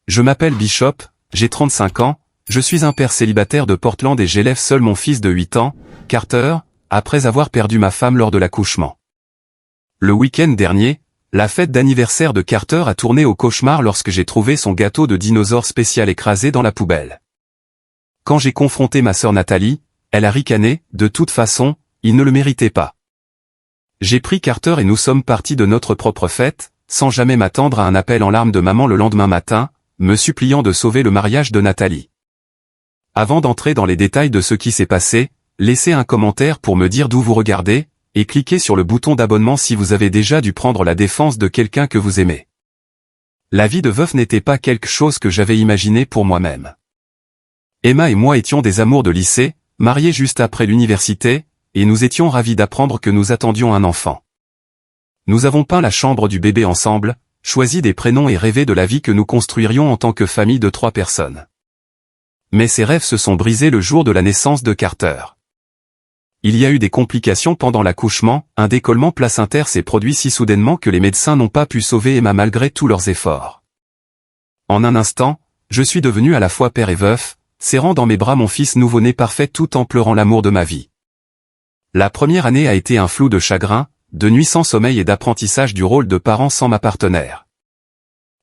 Je m'appelle Bishop, j'ai 35 ans, je suis un père célibataire de Portland et j'élève seul mon fils de 8 ans, Carter, après avoir perdu ma femme lors de l'accouchement. Le week-end dernier, la fête d'anniversaire de Carter a tourné au cauchemar lorsque j'ai trouvé son gâteau de dinosaure spécial écrasé dans la poubelle. Quand j'ai confronté ma sœur Nathalie, elle a ricané, de toute façon, il ne le méritait pas. J'ai pris Carter et nous sommes partis de notre propre fête, sans jamais m'attendre à un appel en larmes de maman le lendemain matin, me suppliant de sauver le mariage de Nathalie. Avant d'entrer dans les détails de ce qui s'est passé, laissez un commentaire pour me dire d'où vous regardez, et cliquez sur le bouton d'abonnement si vous avez déjà dû prendre la défense de quelqu'un que vous aimez. La vie de veuf n'était pas quelque chose que j'avais imaginé pour moi-même. Emma et moi étions des amours de lycée, mariés juste après l'université, et nous étions ravis d'apprendre que nous attendions un enfant. Nous avons peint la chambre du bébé ensemble, choisi des prénoms et rêvé de la vie que nous construirions en tant que famille de 3 personnes. Mais ces rêves se sont brisés le jour de la naissance de Carter. Il y a eu des complications pendant l'accouchement, un décollement placentaire s'est produit si soudainement que les médecins n'ont pas pu sauver Emma malgré tous leurs efforts. En un instant, je suis devenu à la fois père et veuf, serrant dans mes bras mon fils nouveau-né parfait tout en pleurant l'amour de ma vie. La première année a été un flou de chagrin, de nuits sans sommeil et d'apprentissage du rôle de parent sans ma partenaire.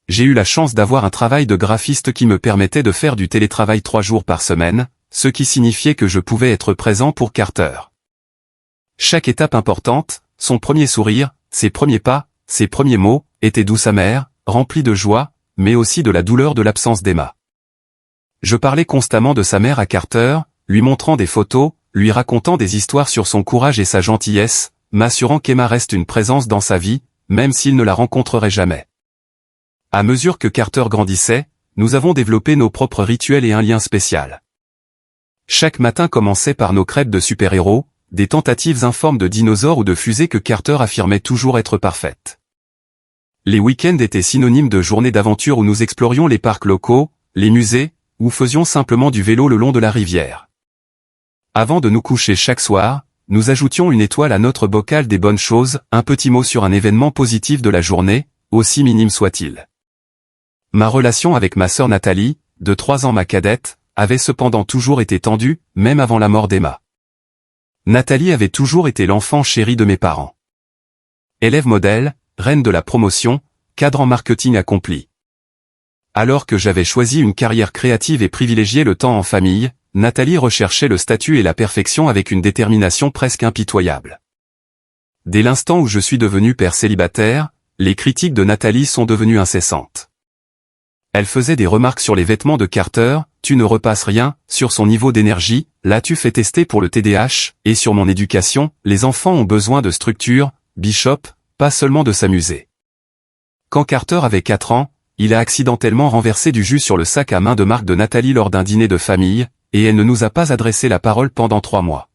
J'ai eu la chance d'avoir un travail de graphiste qui me permettait de faire du télétravail 3 jours par semaine, ce qui signifiait que je pouvais être présent pour Carter. Chaque étape importante, son premier sourire, ses premiers pas, ses premiers mots, étaient douces amères, remplis de joie, mais aussi de la douleur de l'absence d'Emma. Je parlais constamment de sa mère à Carter, lui montrant des photos, lui racontant des histoires sur son courage et sa gentillesse, m'assurant qu'Emma reste une présence dans sa vie, même s'il ne la rencontrerait jamais. À mesure que Carter grandissait, nous avons développé nos propres rituels et un lien spécial. Chaque matin commençait par nos crêpes de super-héros, des tentatives informes de dinosaures ou de fusées que Carter affirmait toujours être parfaites. Les week-ends étaient synonymes de journées d'aventure où nous explorions les parcs locaux, les musées, ou faisions simplement du vélo le long de la rivière. Avant de nous coucher chaque soir, nous ajoutions une étoile à notre bocal des bonnes choses, un petit mot sur un événement positif de la journée, aussi minime soit-il. Ma relation avec ma sœur Nathalie, de 3 ans ma cadette, avait cependant toujours été tendue, même avant la mort d'Emma. Nathalie avait toujours été l'enfant chéri de mes parents. Élève modèle, reine de la promotion, cadre en marketing accompli. Alors que j'avais choisi une carrière créative et privilégié le temps en famille, Nathalie recherchait le statut et la perfection avec une détermination presque impitoyable. Dès l'instant où je suis devenu père célibataire, les critiques de Nathalie sont devenues incessantes. Elle faisait des remarques sur les vêtements de Carter, tu ne repasses rien, sur son niveau d'énergie, l'as-tu fait tester pour le TDAH, et sur mon éducation, les enfants ont besoin de structure, Bishop, pas seulement de s'amuser. Quand Carter avait 4 ans, il a accidentellement renversé du jus sur le sac à main de marque de Nathalie lors d'un dîner de famille, et elle ne nous a pas adressé la parole pendant 3 mois.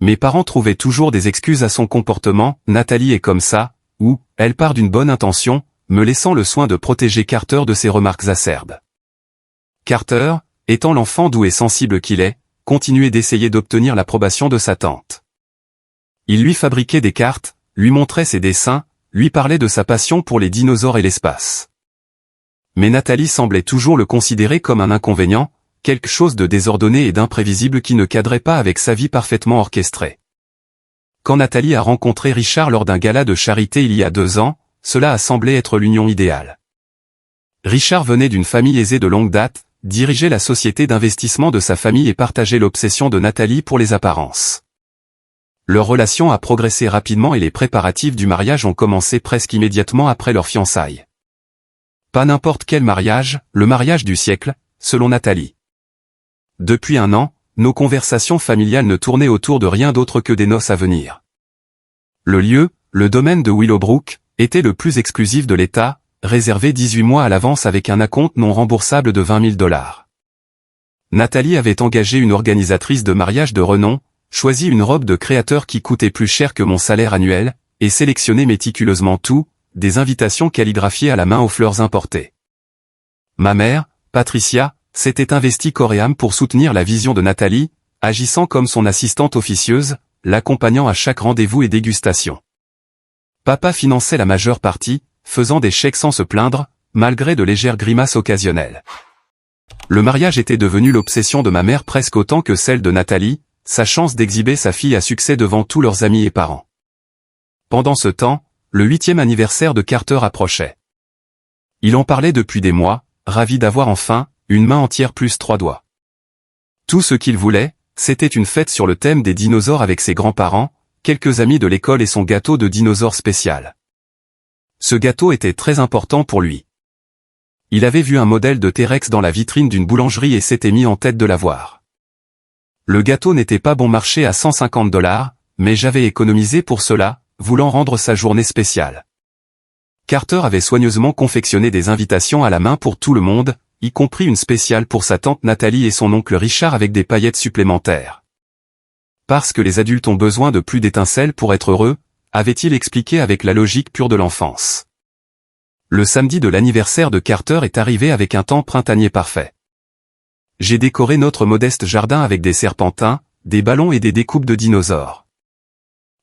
Mes parents trouvaient toujours des excuses à son comportement, Nathalie est comme ça, ou, elle part d'une bonne intention, me laissant le soin de protéger Carter de ses remarques acerbes. Carter, étant l'enfant doux et sensible qu'il est, continuait d'essayer d'obtenir l'approbation de sa tante. Il lui fabriquait des cartes, lui montrait ses dessins, lui parlait de sa passion pour les dinosaures et l'espace. Mais Nathalie semblait toujours le considérer comme un inconvénient, quelque chose de désordonné et d'imprévisible qui ne cadrait pas avec sa vie parfaitement orchestrée. Quand Nathalie a rencontré Richard lors d'un gala de charité il y a 2 ans, cela a semblé être l'union idéale. Richard venait d'une famille aisée de longue date, dirigeait la société d'investissement de sa famille et partageait l'obsession de Nathalie pour les apparences. Leur relation a progressé rapidement et les préparatifs du mariage ont commencé presque immédiatement après leur fiançailles. Pas n'importe quel mariage, le mariage du siècle, selon Nathalie. Depuis 1 an, nos conversations familiales ne tournaient autour de rien d'autre que des noces à venir. Le lieu, le domaine de Willowbrook, était le plus exclusif de l'État, réservé 18 mois à l'avance avec un acompte non remboursable de $20 000. Nathalie avait engagé une organisatrice de mariage de renom, choisi une robe de créateur qui coûtait plus cher que mon salaire annuel, et sélectionné méticuleusement tout, des invitations calligraphiées à la main aux fleurs importées. Ma mère, Patricia, s'était investie corps et âme pour soutenir la vision de Nathalie, agissant comme son assistante officieuse, l'accompagnant à chaque rendez-vous et dégustation. Papa finançait la majeure partie, faisant des chèques sans se plaindre, malgré de légères grimaces occasionnelles. Le mariage était devenu l'obsession de ma mère presque autant que celle de Nathalie, sa chance d'exhiber sa fille à succès devant tous leurs amis et parents. Pendant ce temps, le 8e anniversaire de Carter approchait. Il en parlait depuis des mois, ravi d'avoir enfin, une main entière plus 3 doigts. Tout ce qu'il voulait, c'était une fête sur le thème des dinosaures avec ses grands-parents, quelques amis de l'école et son gâteau de dinosaure spécial. Ce gâteau était très important pour lui. Il avait vu un modèle de T-Rex dans la vitrine d'une boulangerie et s'était mis en tête de l'avoir. Le gâteau n'était pas bon marché à $150, mais j'avais économisé pour cela, voulant rendre sa journée spéciale. Carter avait soigneusement confectionné des invitations à la main pour tout le monde, y compris une spéciale pour sa tante Nathalie et son oncle Richard avec des paillettes supplémentaires. Parce que les adultes ont besoin de plus d'étincelles pour être heureux, avait-il expliqué avec la logique pure de l'enfance. Le samedi de l'anniversaire de Carter est arrivé avec un temps printanier parfait. J'ai décoré notre modeste jardin avec des serpentins, des ballons et des découpes de dinosaures.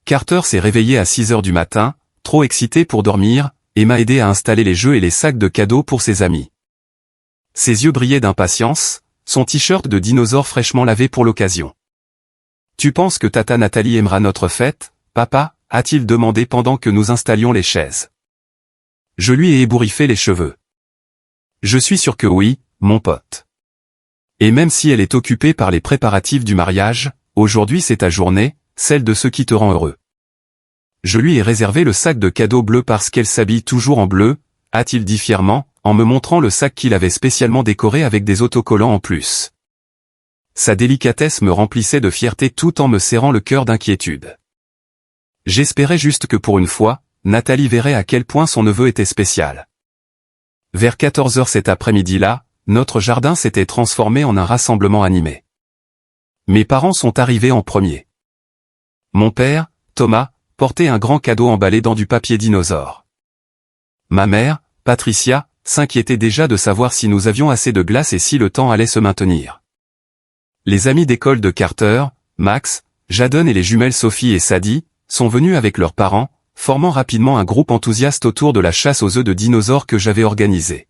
Carter s'est réveillé à 6 heures du matin, trop excité pour dormir, et m'a aidé à installer les jeux et les sacs de cadeaux pour ses amis. Ses yeux brillaient d'impatience, son t-shirt de dinosaure fraîchement lavé pour l'occasion. « Tu penses que Tata Nathalie aimera notre fête, papa ?» a-t-il demandé pendant que nous installions les chaises. Je lui ai ébouriffé les cheveux. Je suis sûr que oui, mon pote. Et même si elle est occupée par les préparatifs du mariage, aujourd'hui c'est ta journée, celle de ce qui te rend heureux. Je lui ai réservé le sac de cadeaux bleu parce qu'elle s'habille toujours en bleu, a-t-il dit fièrement, en me montrant le sac qu'il avait spécialement décoré avec des autocollants en plus. Sa délicatesse me remplissait de fierté tout en me serrant le cœur d'inquiétude. J'espérais juste que pour une fois, Nathalie verrait à quel point son neveu était spécial. Vers 14 heures cet après-midi-là, notre jardin s'était transformé en un rassemblement animé. Mes parents sont arrivés en premier. Mon père, Thomas, portait un grand cadeau emballé dans du papier dinosaure. Ma mère, Patricia, s'inquiétait déjà de savoir si nous avions assez de glace et si le temps allait se maintenir. Les amis d'école de Carter, Max, Jadon et les jumelles Sophie et Sadie, sont venus avec leurs parents, formant rapidement un groupe enthousiaste autour de la chasse aux œufs de dinosaures que j'avais organisée.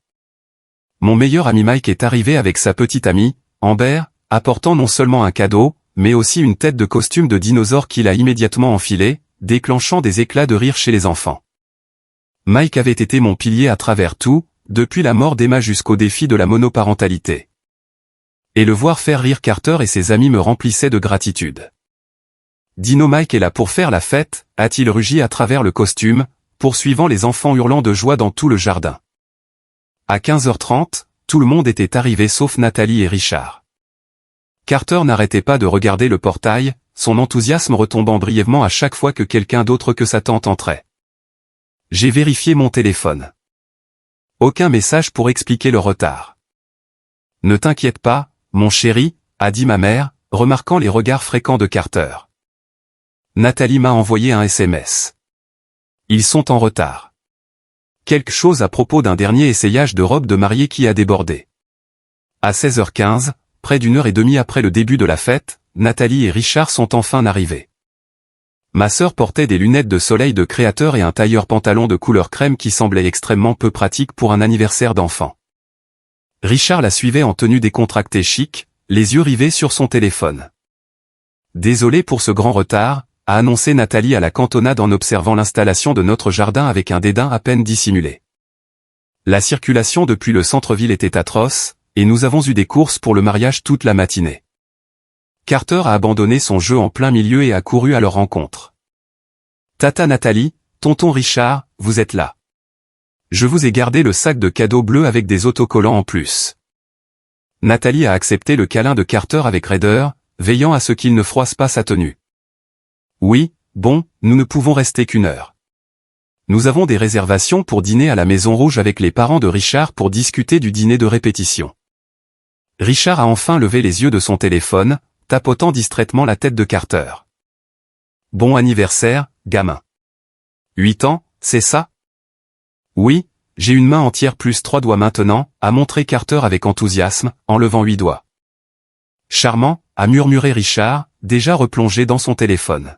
Mon meilleur ami Mike est arrivé avec sa petite amie, Amber, apportant non seulement un cadeau, mais aussi une tête de costume de dinosaure qu'il a immédiatement enfilée, déclenchant des éclats de rire chez les enfants. Mike avait été mon pilier à travers tout, depuis la mort d'Emma jusqu'au défi de la monoparentalité. Et le voir faire rire Carter et ses amis me remplissait de gratitude. Dino Mike est là pour faire la fête, a-t-il rugi à travers le costume, poursuivant les enfants hurlant de joie dans tout le jardin. À 15h30, tout le monde était arrivé sauf Nathalie et Richard. Carter n'arrêtait pas de regarder le portail, son enthousiasme retombant brièvement à chaque fois que quelqu'un d'autre que sa tante entrait. J'ai vérifié mon téléphone. Aucun message pour expliquer le retard. « Ne t'inquiète pas, mon chéri », a dit ma mère, remarquant les regards fréquents de Carter. Nathalie m'a envoyé un SMS. Ils sont en retard. Quelque chose à propos d'un dernier essayage de robe de mariée qui a débordé. À 16h15, près d'une heure et demie après le début de la fête, Nathalie et Richard sont enfin arrivés. Ma sœur portait des lunettes de soleil de créateur et un tailleur pantalon de couleur crème qui semblait extrêmement peu pratique pour un anniversaire d'enfant. Richard la suivait en tenue décontractée chic, les yeux rivés sur son téléphone. Désolé pour ce grand retard, a annoncé Nathalie à la cantonade en observant l'installation de notre jardin avec un dédain à peine dissimulé. La circulation depuis le centre-ville était atroce, et nous avons eu des courses pour le mariage toute la matinée. Carter a abandonné son jeu en plein milieu et a couru à leur rencontre. Tata Nathalie, tonton Richard, vous êtes là. Je vous ai gardé le sac de cadeaux bleu avec des autocollants en plus. Nathalie a accepté le câlin de Carter avec raideur, veillant à ce qu'il ne froisse pas sa tenue. Oui, bon, nous ne pouvons rester qu'une heure. Nous avons des réservations pour dîner à la Maison Rouge avec les parents de Richard pour discuter du dîner de répétition. Richard a enfin levé les yeux de son téléphone, tapotant distraitement la tête de Carter. Bon anniversaire, gamin. 8 ans, c'est ça? Oui, j'ai une main entière plus 3 doigts maintenant, a montré Carter avec enthousiasme, en levant 8 doigts. Charmant, a murmuré Richard, déjà replongé dans son téléphone.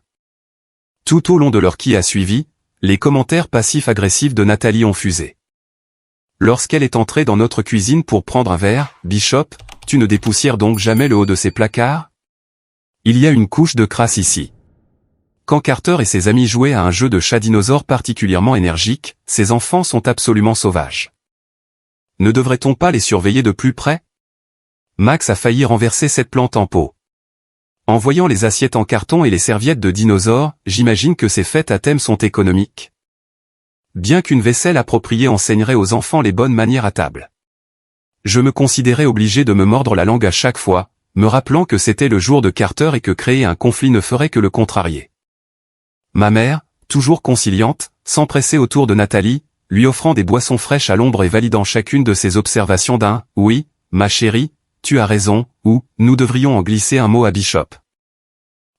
Tout au long de l'heure qui a suivi, les commentaires passifs-agressifs de Nathalie ont fusé. Lorsqu'elle est entrée dans notre cuisine pour prendre un verre, Bishop, tu ne dépoussières donc jamais le haut de ces placards? Il y a une couche de crasse ici. Quand Carter et ses amis jouaient à un jeu de chat dinosaure particulièrement énergique, ces enfants sont absolument sauvages. Ne devrait-on pas les surveiller de plus près? Max a failli renverser cette plante en pot. En voyant les assiettes en carton et les serviettes de dinosaures, j'imagine que ces fêtes à thème sont économiques. Bien qu'une vaisselle appropriée enseignerait aux enfants les bonnes manières à table. Je me considérais obligé de me mordre la langue à chaque fois, me rappelant que c'était le jour de Carter et que créer un conflit ne ferait que le contrarier. Ma mère, toujours conciliante, s'empressait autour de Nathalie, lui offrant des boissons fraîches à l'ombre et validant chacune de ses observations d'un « Oui, ma chérie, tu as raison » ou « Nous devrions en glisser un mot à Bishop ».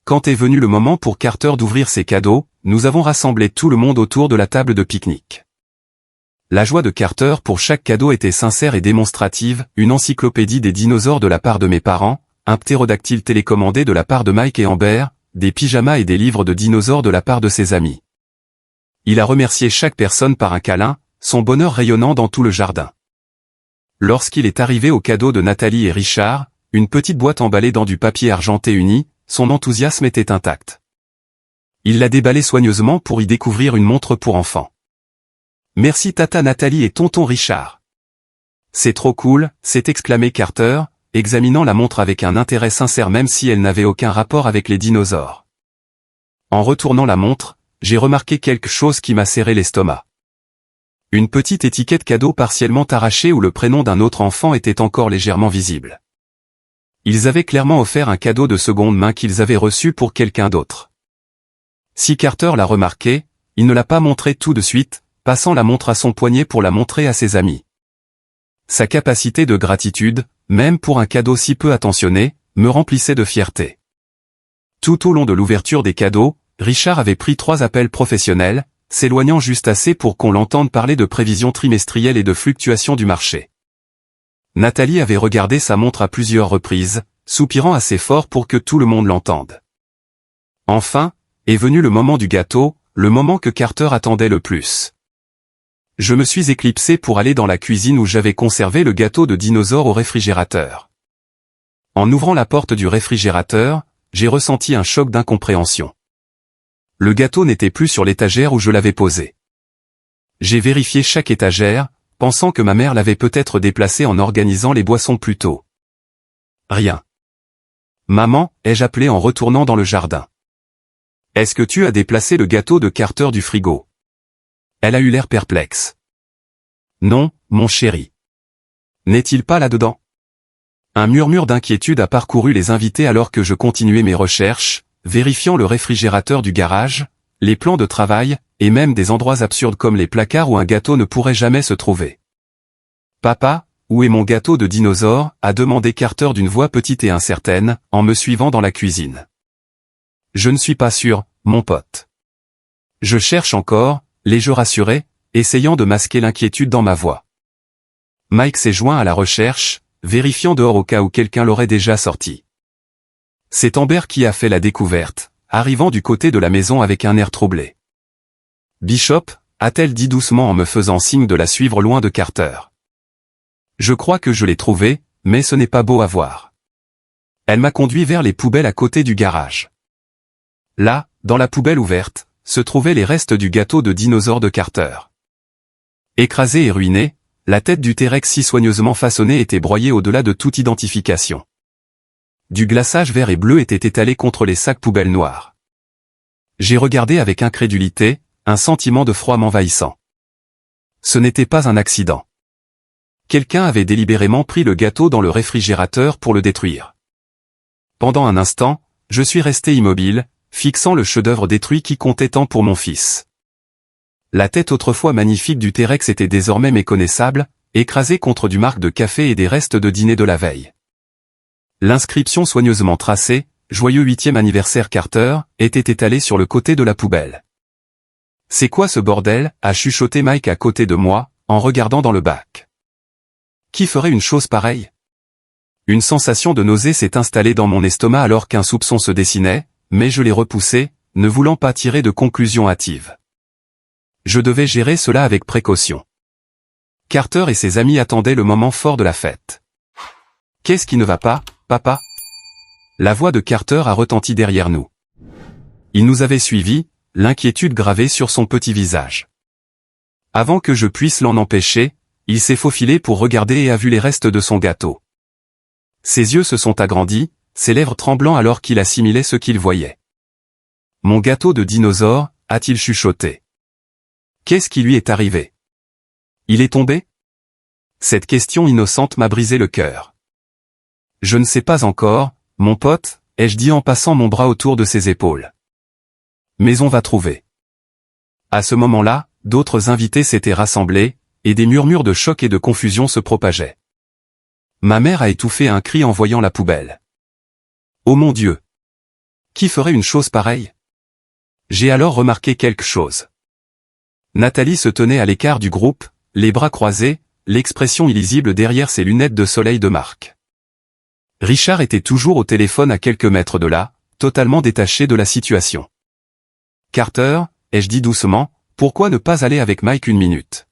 Quand est venu le moment pour Carter d'ouvrir ses cadeaux, nous avons rassemblé tout le monde autour de la table de pique-nique. La joie de Carter pour chaque cadeau était sincère et démonstrative, une encyclopédie des dinosaures de la part de mes parents, un ptérodactyle télécommandé de la part de Mike et Amber, des pyjamas et des livres de dinosaures de la part de ses amis. Il a remercié chaque personne par un câlin, son bonheur rayonnant dans tout le jardin. Lorsqu'il est arrivé au cadeau de Nathalie et Richard, une petite boîte emballée dans du papier argenté uni, son enthousiasme était intact. Il l'a déballée soigneusement pour y découvrir une montre pour enfants. Merci tata Nathalie et tonton Richard. C'est trop cool, s'est exclamé Carter, examinant la montre avec un intérêt sincère même si elle n'avait aucun rapport avec les dinosaures. En retournant la montre, j'ai remarqué quelque chose qui m'a serré l'estomac. Une petite étiquette cadeau partiellement arrachée où le prénom d'un autre enfant était encore légèrement visible. Ils avaient clairement offert un cadeau de seconde main qu'ils avaient reçu pour quelqu'un d'autre. Si Carter l'a remarqué, il ne l'a pas montré tout de suite, passant la montre à son poignet pour la montrer à ses amis. Sa capacité de gratitude, même pour un cadeau si peu attentionné, me remplissait de fierté. Tout au long de l'ouverture des cadeaux, Richard avait pris 3 appels professionnels, s'éloignant juste assez pour qu'on l'entende parler de prévisions trimestrielles et de fluctuations du marché. Nathalie avait regardé sa montre à plusieurs reprises, soupirant assez fort pour que tout le monde l'entende. Enfin, est venu le moment du gâteau, le moment que Carter attendait le plus. Je me suis éclipsé pour aller dans la cuisine où j'avais conservé le gâteau de dinosaure au réfrigérateur. En ouvrant la porte du réfrigérateur, j'ai ressenti un choc d'incompréhension. Le gâteau n'était plus sur l'étagère où je l'avais posé. J'ai vérifié chaque étagère, pensant que ma mère l'avait peut-être déplacé en organisant les boissons plus tôt. Rien. Maman, ai-je appelé en retournant dans le jardin. Est-ce que tu as déplacé le gâteau de Carter du frigo? Elle a eu l'air perplexe. Non, mon chéri. N'est-il pas là-dedans? Un murmure d'inquiétude a parcouru les invités alors que je continuais mes recherches, vérifiant le réfrigérateur du garage, les plans de travail, et même des endroits absurdes comme les placards où un gâteau ne pourrait jamais se trouver. Papa, où est mon gâteau de dinosaure? A demandé Carter d'une voix petite et incertaine, en me suivant dans la cuisine. Je ne suis pas sûr, mon pote. Je cherche encore, l'ai-je rassuré, essayant de masquer l'inquiétude dans ma voix. Mike s'est joint à la recherche, vérifiant dehors au cas où quelqu'un l'aurait déjà sorti. C'est Amber qui a fait la découverte, arrivant du côté de la maison avec un air troublé. Bishop, a-t-elle dit doucement en me faisant signe de la suivre loin de Carter. Je crois que je l'ai trouvé, mais ce n'est pas beau à voir. Elle m'a conduit vers les poubelles à côté du garage. Là, dans la poubelle ouverte, se trouvaient les restes du gâteau de dinosaure de Carter. Écrasé et ruiné, la tête du T-Rex si soigneusement façonnée était broyée au-delà de toute identification. Du glaçage vert et bleu était étalé contre les sacs poubelles noirs. J'ai regardé avec incrédulité, un sentiment de froid m'envahissant. Ce n'était pas un accident. Quelqu'un avait délibérément pris le gâteau dans le réfrigérateur pour le détruire. Pendant un instant, je suis resté immobile, fixant le chef-d'œuvre détruit qui comptait tant pour mon fils. La tête autrefois magnifique du T-Rex était désormais méconnaissable, écrasée contre du marc de café et des restes de dîner de la veille. L'inscription soigneusement tracée, « Joyeux 8e anniversaire Carter », était étalée sur le côté de la poubelle. « C'est quoi ce bordel ?» a chuchoté Mike à côté de moi, en regardant dans le bac. Qui ferait une chose pareille? Une sensation de nausée s'est installée dans mon estomac alors qu'un soupçon se dessinait, mais je l'ai repoussé, ne voulant pas tirer de conclusion hâtive. Je devais gérer cela avec précaution. Carter et ses amis attendaient le moment fort de la fête. « Qu'est-ce qui ne va pas, papa ?» La voix de Carter a retenti derrière nous. Il nous avait suivis, l'inquiétude gravée sur son petit visage. Avant que je puisse l'en empêcher, il s'est faufilé pour regarder et a vu les restes de son gâteau. Ses yeux se sont agrandis, ses lèvres tremblant alors qu'il assimilait ce qu'il voyait. « Mon gâteau de dinosaure » a-t-il chuchoté. Qu'est-ce qui lui est arrivé? Il est tombé? Cette question innocente m'a brisé le cœur. Je ne sais pas encore, mon pote, ai-je dit en passant mon bras autour de ses épaules. Mais on va trouver. À ce moment-là, d'autres invités s'étaient rassemblés, et des murmures de choc et de confusion se propageaient. Ma mère a étouffé un cri en voyant la poubelle. Oh mon Dieu! Qui ferait une chose pareille? J'ai alors remarqué quelque chose. Nathalie se tenait à l'écart du groupe, les bras croisés, l'expression illisible derrière ses lunettes de soleil de marque. Richard était toujours au téléphone à quelques mètres de là, totalement détaché de la situation. « Carter » ai-je dit doucement, « pourquoi ne pas aller avec Mike une minute?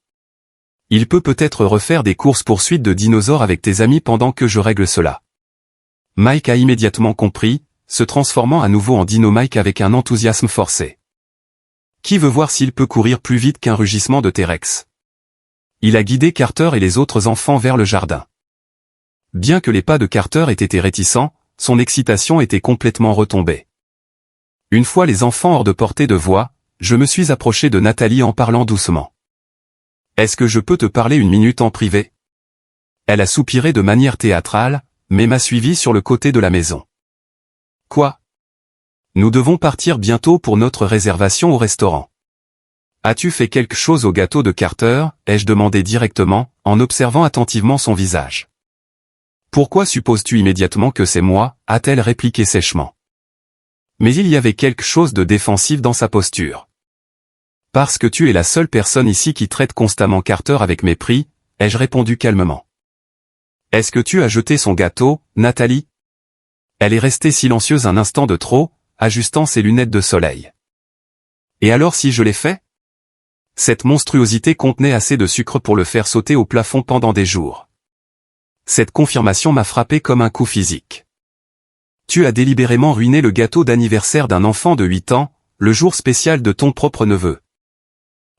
Il peut peut-être refaire des courses-poursuites de dinosaures avec tes amis pendant que je règle cela. » Mike a immédiatement compris, se transformant à nouveau en Dino Mike avec un enthousiasme forcé. Qui veut voir s'il peut courir plus vite qu'un rugissement de T-Rex? Il a guidé Carter et les autres enfants vers le jardin. Bien que les pas de Carter aient été réticents, son excitation était complètement retombée. Une fois les enfants hors de portée de voix, je me suis approché de Nathalie en parlant doucement. « Est-ce que je peux te parler une minute en privé ?» Elle a soupiré de manière théâtrale, mais m'a suivi sur le côté de la maison. « Quoi ? Nous devons partir bientôt pour notre réservation au restaurant. » « As-tu fait quelque chose au gâteau de Carter ?» ai-je demandé directement, en observant attentivement son visage. « Pourquoi supposes-tu immédiatement que c'est moi ?» a-t-elle répliqué sèchement. Mais il y avait quelque chose de défensif dans sa posture. « Parce que tu es la seule personne ici qui traite constamment Carter avec mépris, ai-je répondu calmement. « Est-ce que tu as jeté son gâteau, Nathalie ?» Elle est restée silencieuse un instant de trop, ajustant ses lunettes de soleil. « Et alors si je l'ai fait ?» Cette monstruosité contenait assez de sucre pour le faire sauter au plafond pendant des jours. Cette confirmation m'a frappé comme un coup physique. Tu as délibérément ruiné le gâteau d'anniversaire d'un enfant de 8 ans, le jour spécial de ton propre neveu.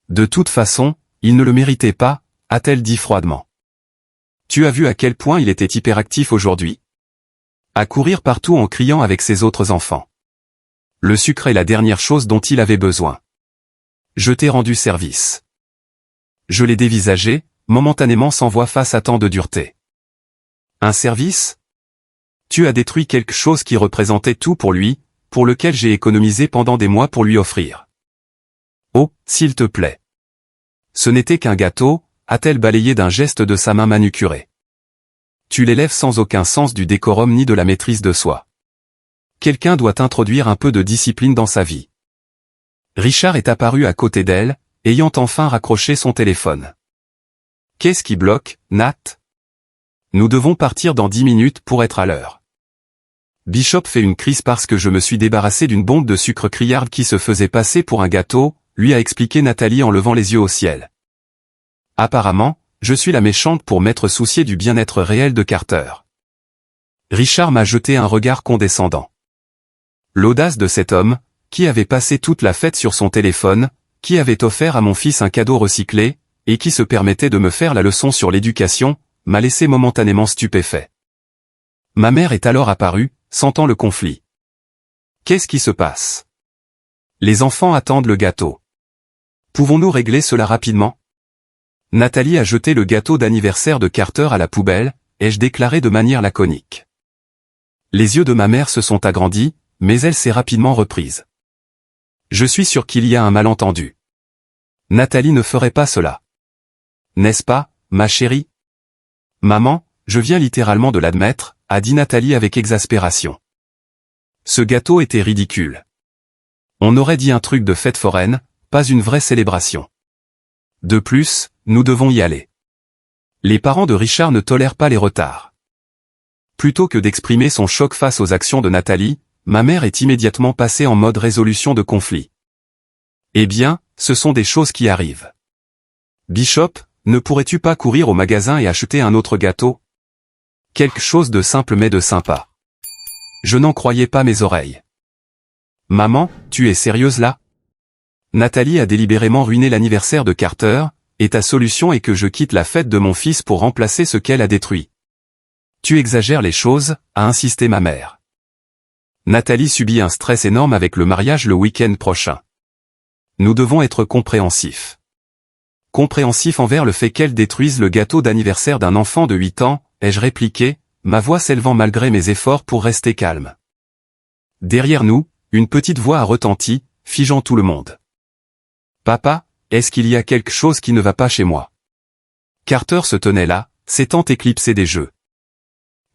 De toute façon, il ne le méritait pas, a-t-elle dit froidement. Tu as vu à quel point il était hyperactif aujourd'hui? À courir partout en criant avec ses autres enfants. Le sucre est la dernière chose dont il avait besoin. Je t'ai rendu service. Je l'ai dévisagé, momentanément sans voix face à tant de dureté. Un service? Tu as détruit quelque chose qui représentait tout pour lui, pour lequel j'ai économisé pendant des mois pour lui offrir. Oh, s'il te plaît. Ce n'était qu'un gâteau, a-t-elle balayé d'un geste de sa main manucurée. Tu l'élèves sans aucun sens du décorum ni de la maîtrise de soi. Quelqu'un doit introduire un peu de discipline dans sa vie. Richard est apparu à côté d'elle, ayant enfin raccroché son téléphone. Qu'est-ce qui bloque, Nat? Nous devons partir dans 10 minutes pour être à l'heure. Bishop fait une crise parce que je me suis débarrassé d'une bombe de sucre criarde qui se faisait passer pour un gâteau, lui a expliqué Nathalie en levant les yeux au ciel. Apparemment, je suis la méchante pour m'être soucié du bien-être réel de Carter. Richard m'a jeté un regard condescendant. L'audace de cet homme, qui avait passé toute la fête sur son téléphone, qui avait offert à mon fils un cadeau recyclé, et qui se permettait de me faire la leçon sur l'éducation, m'a laissé momentanément stupéfait. Ma mère est alors apparue, sentant le conflit. Qu'est-ce qui se passe? Les enfants attendent le gâteau. Pouvons-nous régler cela rapidement? Nathalie a jeté le gâteau d'anniversaire de Carter à la poubelle, ai-je déclaré de manière laconique. Les yeux de ma mère se sont agrandis, mais elle s'est rapidement reprise. Je suis sûr qu'il y a un malentendu. Nathalie ne ferait pas cela. N'est-ce pas, ma chérie? Maman, je viens littéralement de l'admettre, a dit Nathalie avec exaspération. Ce gâteau était ridicule. On aurait dit un truc de fête foraine, pas une vraie célébration. De plus, nous devons y aller. Les parents de Richard ne tolèrent pas les retards. Plutôt que d'exprimer son choc face aux actions de Nathalie, ma mère est immédiatement passée en mode résolution de conflit. Eh bien, ce sont des choses qui arrivent. Bishop, ne pourrais-tu pas courir au magasin et acheter un autre gâteau? Quelque chose de simple mais de sympa. Je n'en croyais pas mes oreilles. Maman, tu es sérieuse là? Nathalie a délibérément ruiné l'anniversaire de Carter, et ta solution est que je quitte la fête de mon fils pour remplacer ce qu'elle a détruit. Tu exagères les choses, a insisté ma mère. Nathalie subit un stress énorme avec le mariage le week-end prochain. Nous devons être compréhensifs. Compréhensifs envers le fait qu'elle détruise le gâteau d'anniversaire d'un enfant de 8 ans, ai-je répliqué, ma voix s'élevant malgré mes efforts pour rester calme. Derrière nous, une petite voix a retenti, figeant tout le monde. Papa, est-ce qu'il y a quelque chose qui ne va pas chez moi? Carter se tenait là, s'étant éclipsé des jeux.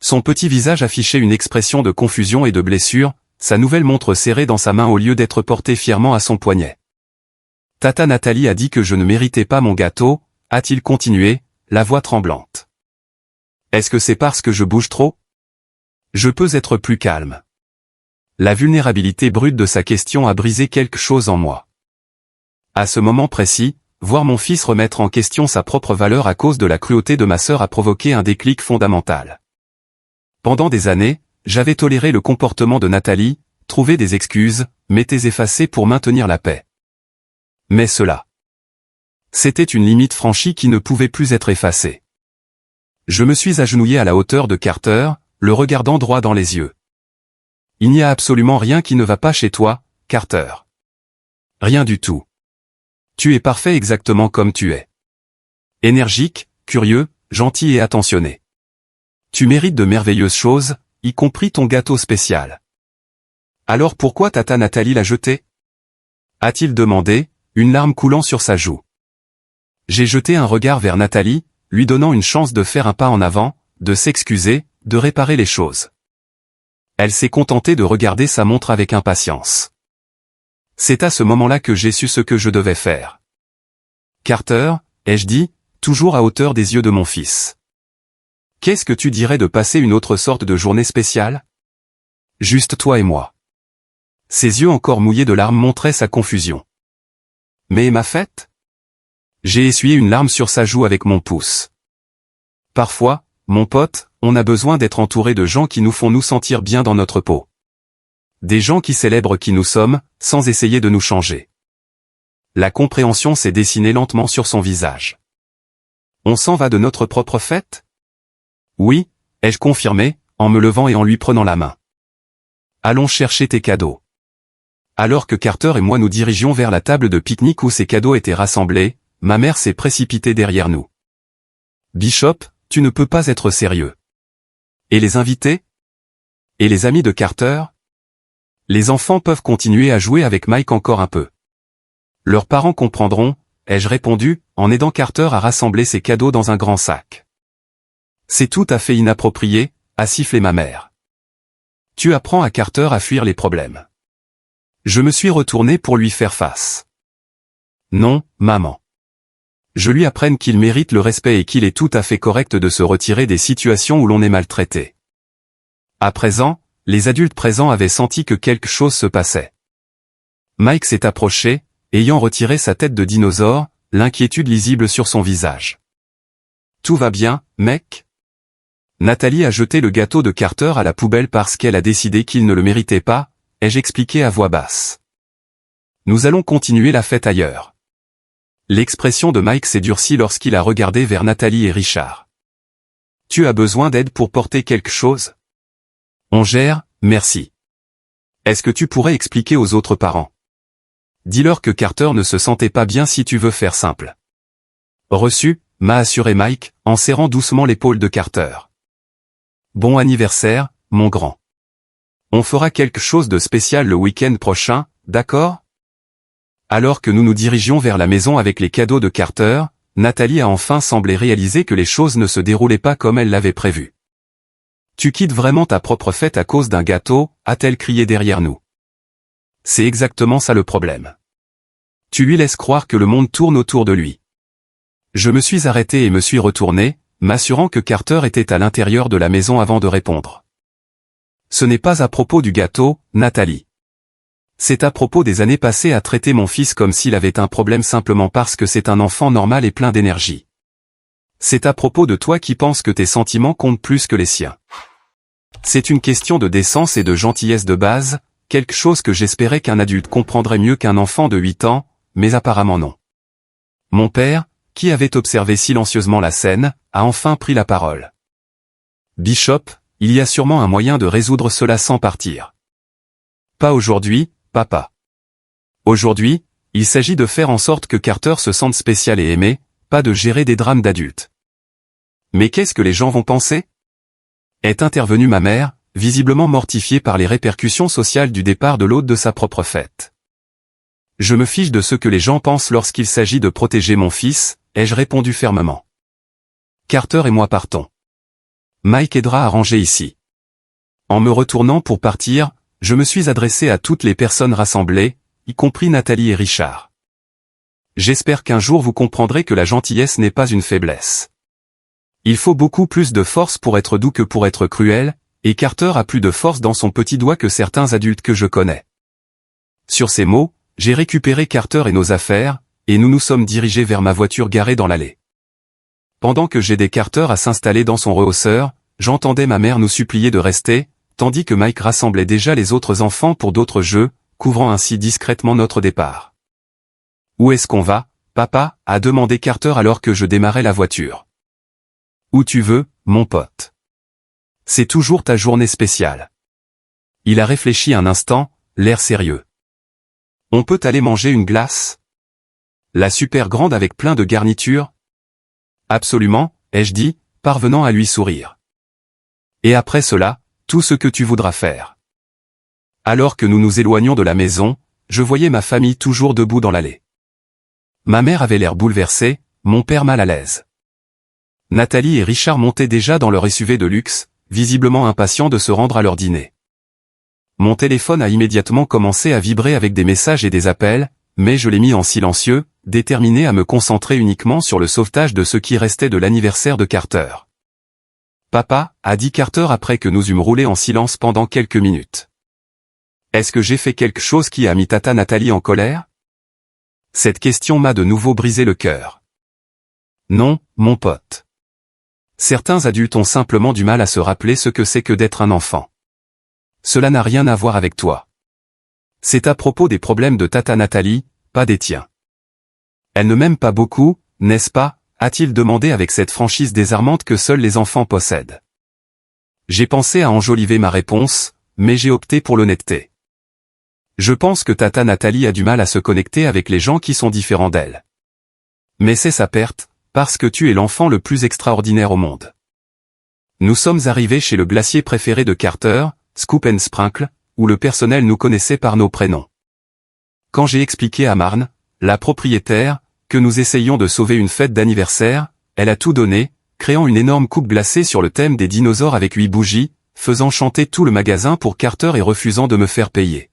Son petit visage affichait une expression de confusion et de blessure, sa nouvelle montre serrée dans sa main au lieu d'être portée fièrement à son poignet. Tata Nathalie a dit que je ne méritais pas mon gâteau, a-t-il continué, la voix tremblante. Est-ce que c'est parce que je bouge trop? Je peux être plus calme. La vulnérabilité brute de sa question a brisé quelque chose en moi. À ce moment précis, voir mon fils remettre en question sa propre valeur à cause de la cruauté de ma sœur a provoqué un déclic fondamental. Pendant des années, j'avais toléré le comportement de Nathalie, trouvé des excuses, m'étais effacé pour maintenir la paix. Mais cela, c'était une limite franchie qui ne pouvait plus être effacée. Je me suis agenouillé à la hauteur de Carter, le regardant droit dans les yeux. Il n'y a absolument rien qui ne va pas chez toi, Carter. Rien du tout. Tu es parfait exactement comme tu es. Énergique, curieux, gentil et attentionné. Tu mérites de merveilleuses choses, y compris ton gâteau spécial. Alors pourquoi tata Nathalie l'a jeté? A-t-il demandé, une larme coulant sur sa joue. J'ai jeté un regard vers Nathalie, lui donnant une chance de faire un pas en avant, de s'excuser, de réparer les choses. Elle s'est contentée de regarder sa montre avec impatience. C'est à ce moment-là que j'ai su ce que je devais faire. Carter, ai-je dit, toujours à hauteur des yeux de mon fils. Qu'est-ce que tu dirais de passer une autre sorte de journée spéciale? Juste toi et moi. Ses yeux encore mouillés de larmes montraient sa confusion. Mais ma fête? J'ai essuyé une larme sur sa joue avec mon pouce. Parfois, mon pote, on a besoin d'être entouré de gens qui nous font nous sentir bien dans notre peau. Des gens qui célèbrent qui nous sommes, sans essayer de nous changer. La compréhension s'est dessinée lentement sur son visage. On s'en va de notre propre fête? Oui, ai-je confirmé, en me levant et en lui prenant la main. Allons chercher tes cadeaux. Alors que Carter et moi nous dirigions vers la table de pique-nique où ces cadeaux étaient rassemblés, ma mère s'est précipitée derrière nous. Bishop, tu ne peux pas être sérieux. Et les invités? Et les amis de Carter? Les enfants peuvent continuer à jouer avec Mike encore un peu. Leurs parents comprendront, ai-je répondu, en aidant Carter à rassembler ses cadeaux dans un grand sac. C'est tout à fait inapproprié, a sifflé ma mère. Tu apprends à Carter à fuir les problèmes. Je me suis retourné pour lui faire face. Non, maman. Je lui apprenne qu'il mérite le respect et qu'il est tout à fait correct de se retirer des situations où l'on est maltraité. À présent, les adultes présents avaient senti que quelque chose se passait. Mike s'est approché, ayant retiré sa tête de dinosaure, l'inquiétude lisible sur son visage. Tout va bien, mec? Nathalie a jeté le gâteau de Carter à la poubelle parce qu'elle a décidé qu'il ne le méritait pas, ai-je expliqué à voix basse. Nous allons continuer la fête ailleurs. L'expression de Mike s'est durcie lorsqu'il a regardé vers Nathalie et Richard. Tu as besoin d'aide pour porter quelque chose? On gère, merci. Est-ce que tu pourrais expliquer aux autres parents? Dis-leur que Carter ne se sentait pas bien si tu veux faire simple. Reçu, m'a assuré Mike, en serrant doucement l'épaule de Carter. Bon anniversaire, mon grand. On fera quelque chose de spécial le week-end prochain, d'accord? Alors que nous nous dirigions vers la maison avec les cadeaux de Carter, Nathalie a enfin semblé réaliser que les choses ne se déroulaient pas comme elle l'avait prévu. Tu quittes vraiment ta propre fête à cause d'un gâteau, a-t-elle crié derrière nous. C'est exactement ça le problème. Tu lui laisses croire que le monde tourne autour de lui. Je me suis arrêté et me suis retourné, m'assurant que Carter était à l'intérieur de la maison avant de répondre. Ce n'est pas à propos du gâteau, Nathalie. C'est à propos des années passées à traiter mon fils comme s'il avait un problème simplement parce que c'est un enfant normal et plein d'énergie. C'est à propos de toi qui penses que tes sentiments comptent plus que les siens. C'est une question de décence et de gentillesse de base, quelque chose que j'espérais qu'un adulte comprendrait mieux qu'un enfant de 8 ans, mais apparemment non. Mon père, qui avait observé silencieusement la scène, a enfin pris la parole. Bishop, il y a sûrement un moyen de résoudre cela sans partir. Pas aujourd'hui, papa. Aujourd'hui, il s'agit de faire en sorte que Carter se sente spécial et aimé, pas de gérer des drames d'adultes. Mais qu'est-ce que les gens vont penser? Est intervenue ma mère, visiblement mortifiée par les répercussions sociales du départ de l'hôte de sa propre fête. Je me fiche de ce que les gens pensent lorsqu'il s'agit de protéger mon fils, ai-je répondu fermement. Carter et moi partons. Mike aidera à ranger ici. En me retournant pour partir, je me suis adressé à toutes les personnes rassemblées, y compris Nathalie et Richard. J'espère qu'un jour vous comprendrez que la gentillesse n'est pas une faiblesse. Il faut beaucoup plus de force pour être doux que pour être cruel, et Carter a plus de force dans son petit doigt que certains adultes que je connais. Sur ces mots, j'ai récupéré Carter et nos affaires, et nous nous sommes dirigés vers ma voiture garée dans l'allée. Pendant que j'aidais Carter à s'installer dans son rehausseur, j'entendais ma mère nous supplier de rester, tandis que Mike rassemblait déjà les autres enfants pour d'autres jeux, couvrant ainsi discrètement notre départ. « Où est-ce qu'on va, papa ?» a demandé Carter alors que je démarrais la voiture. « Où tu veux, mon pote. C'est toujours ta journée spéciale. » Il a réfléchi un instant, l'air sérieux. « On peut aller manger une glace? La super grande avec plein de garnitures? » « Absolument, ai-je dit, parvenant à lui sourire. Et après cela, tout ce que tu voudras faire. » Alors que nous nous éloignions de la maison, je voyais ma famille toujours debout dans l'allée. Ma mère avait l'air bouleversée, mon père mal à l'aise. Nathalie et Richard montaient déjà dans leur SUV de luxe, visiblement impatients de se rendre à leur dîner. Mon téléphone a immédiatement commencé à vibrer avec des messages et des appels, mais je l'ai mis en silencieux, déterminé à me concentrer uniquement sur le sauvetage de ce qui restait de l'anniversaire de Carter. « Papa » a dit Carter après que nous eûmes roulé en silence pendant quelques minutes. « Est-ce que j'ai fait quelque chose qui a mis tata Nathalie en colère ?» Cette question m'a de nouveau brisé le cœur. Non, mon pote. Certains adultes ont simplement du mal à se rappeler ce que c'est que d'être un enfant. Cela n'a rien à voir avec toi. C'est à propos des problèmes de tata Nathalie, pas des tiens. Elle ne m'aime pas beaucoup, n'est-ce pas, a-t-il demandé avec cette franchise désarmante que seuls les enfants possèdent. J'ai pensé à enjoliver ma réponse, mais j'ai opté pour l'honnêteté. Je pense que tata Nathalie a du mal à se connecter avec les gens qui sont différents d'elle. Mais c'est sa perte, parce que tu es l'enfant le plus extraordinaire au monde. Nous sommes arrivés chez le glacier préféré de Carter, Scoop and Sprinkle, où le personnel nous connaissait par nos prénoms. Quand j'ai expliqué à Marne, la propriétaire, que nous essayions de sauver une fête d'anniversaire, elle a tout donné, créant une énorme coupe glacée sur le thème des dinosaures avec 8 bougies, faisant chanter tout le magasin pour Carter et refusant de me faire payer.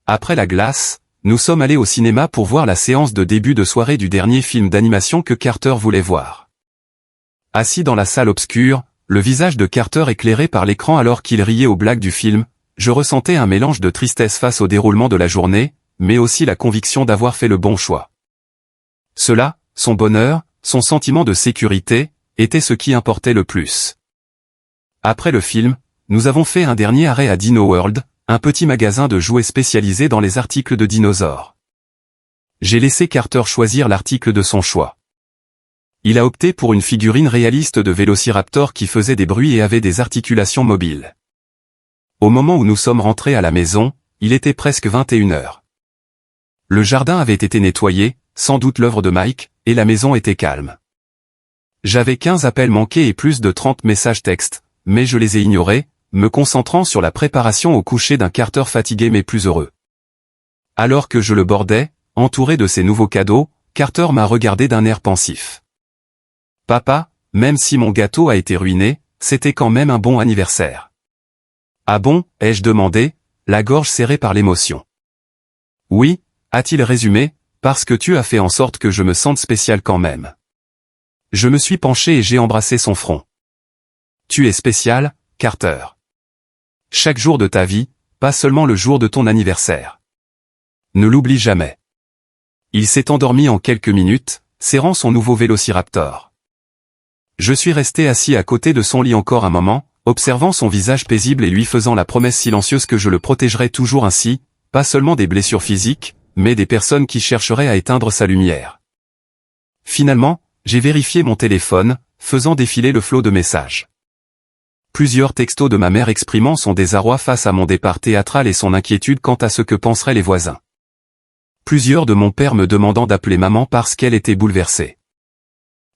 Après la glace, nous sommes allés au cinéma pour voir la séance de début de soirée du dernier film d'animation que Carter voulait voir. Assis dans la salle obscure, le visage de Carter éclairé par l'écran alors qu'il riait aux blagues du film, je ressentais un mélange de tristesse face au déroulement de la journée, mais aussi la conviction d'avoir fait le bon choix. Cela, son bonheur, son sentiment de sécurité, était ce qui importait le plus. Après le film, nous avons fait un dernier arrêt à Dino World, un petit magasin de jouets spécialisé dans les articles de dinosaures. J'ai laissé Carter choisir l'article de son choix. Il a opté pour une figurine réaliste de Vélociraptor qui faisait des bruits et avait des articulations mobiles. Au moment où nous sommes rentrés à la maison, il était presque 21h. Le jardin avait été nettoyé, sans doute l'œuvre de Mike, et la maison était calme. J'avais 15 appels manqués et plus de 30 messages textes, mais je les ai ignorés, me concentrant sur la préparation au coucher d'un Carter fatigué mais plus heureux. Alors que je le bordais, entouré de ses nouveaux cadeaux, Carter m'a regardé d'un air pensif. « Papa, même si mon gâteau a été ruiné, c'était quand même un bon anniversaire. » « Ah bon ?» ai-je demandé, la gorge serrée par l'émotion. « Oui » a-t-il résumé, parce que tu as fait en sorte que je me sente spécial quand même. Je me suis penché et j'ai embrassé son front. Tu es spécial, Carter. Chaque jour de ta vie, pas seulement le jour de ton anniversaire. Ne l'oublie jamais. Il s'est endormi en quelques minutes, serrant son nouveau Vélociraptor. Je suis resté assis à côté de son lit encore un moment, observant son visage paisible et lui faisant la promesse silencieuse que je le protégerais toujours ainsi, pas seulement des blessures physiques, mais des personnes qui chercheraient à éteindre sa lumière. Finalement, j'ai vérifié mon téléphone, faisant défiler le flot de messages. Plusieurs textos de ma mère exprimant son désarroi face à mon départ théâtral et son inquiétude quant à ce que penseraient les voisins. Plusieurs de mon père me demandant d'appeler maman parce qu'elle était bouleversée.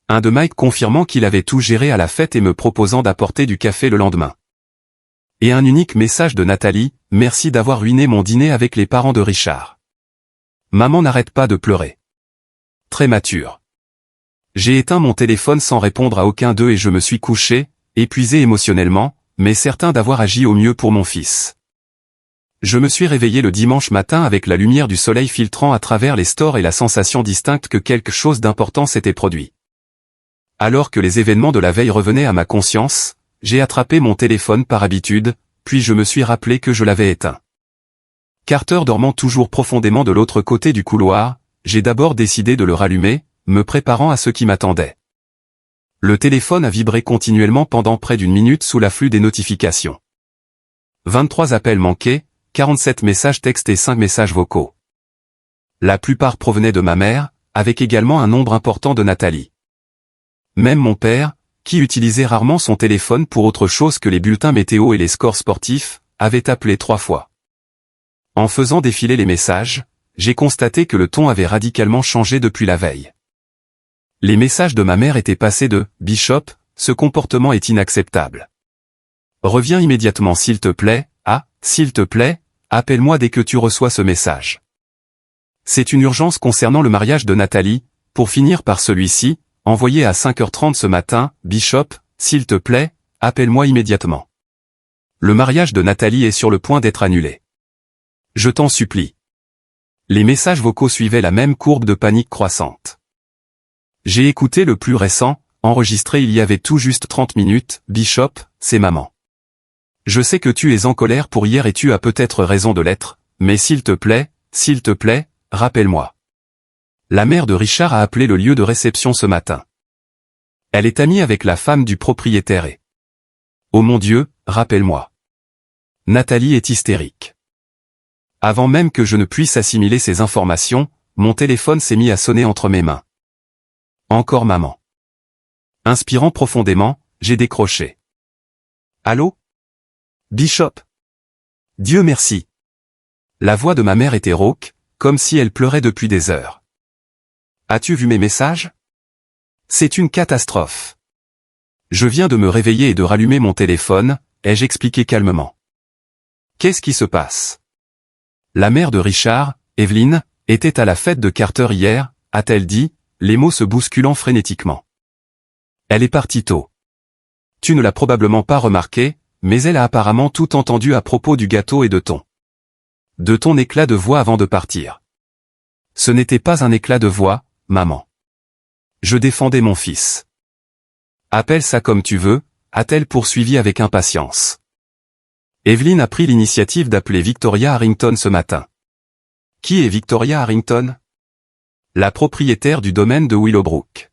Un de Mike confirmant qu'il avait tout géré à la fête et me proposant d'apporter du café le lendemain. Et un unique message de Nathalie, merci d'avoir ruiné mon dîner avec les parents de Richard. Maman n'arrête pas de pleurer. Très mature. J'ai éteint mon téléphone sans répondre à aucun d'eux et je me suis couché, épuisé émotionnellement, mais certain d'avoir agi au mieux pour mon fils. Je me suis réveillé le dimanche matin avec la lumière du soleil filtrant à travers les stores et la sensation distincte que quelque chose d'important s'était produit. Alors que les événements de la veille revenaient à ma conscience, j'ai attrapé mon téléphone par habitude, puis je me suis rappelé que je l'avais éteint. Carter dormant toujours profondément de l'autre côté du couloir, j'ai d'abord décidé de le rallumer, me préparant à ce qui m'attendait. Le téléphone a vibré continuellement pendant près d'une minute sous l'afflux des notifications. 23 appels manqués, 47 messages textes et 5 messages vocaux. La plupart provenaient de ma mère, avec également un nombre important de Nathalie. Même mon père, qui utilisait rarement son téléphone pour autre chose que les bulletins météo et les scores sportifs, avait appelé 3 fois. En faisant défiler les messages, j'ai constaté que le ton avait radicalement changé depuis la veille. Les messages de ma mère étaient passés de « Bishop, ce comportement est inacceptable. Reviens immédiatement s'il te plaît, à « S'il te plaît, appelle-moi dès que tu reçois ce message. » C'est une urgence concernant le mariage de Nathalie, pour finir par celui-ci, envoyé à 5h30 ce matin, « Bishop, s'il te plaît, appelle-moi immédiatement. Le mariage de Nathalie est sur le point d'être annulé. Je t'en supplie. » Les messages vocaux suivaient la même courbe de panique croissante. J'ai écouté le plus récent, enregistré il y avait tout juste 30 minutes, « Bishop, c'est maman. Je sais que tu es en colère pour hier et tu as peut-être raison de l'être, mais s'il te plaît, rappelle-moi. La mère de Richard a appelé le lieu de réception ce matin. Elle est amie avec la femme du propriétaire et... Oh mon Dieu, rappelle-moi. Nathalie est hystérique. Avant même que je ne puisse assimiler ces informations, mon téléphone s'est mis à sonner entre mes mains. Encore maman. Inspirant profondément, j'ai décroché. Allô? Bishop. Dieu merci. La voix de ma mère était rauque, comme si elle pleurait depuis des heures. As-tu vu mes messages? C'est une catastrophe. Je viens de me réveiller et de rallumer mon téléphone, ai-je expliqué calmement. Qu'est-ce qui se passe? La mère de Richard, Evelyn, était à la fête de Carter hier, a-t-elle dit, les mots se bousculant frénétiquement. Elle est partie tôt. Tu ne l'as probablement pas remarqué, mais elle a apparemment tout entendu à propos du gâteau et de ton éclat de voix avant de partir. Ce n'était pas un éclat de voix, maman. Je défendais mon fils. Appelle ça comme tu veux, a-t-elle poursuivi avec impatience. Evelyn a pris l'initiative d'appeler Victoria Harrington ce matin. Qui est Victoria Harrington? La propriétaire du domaine de Willowbrook.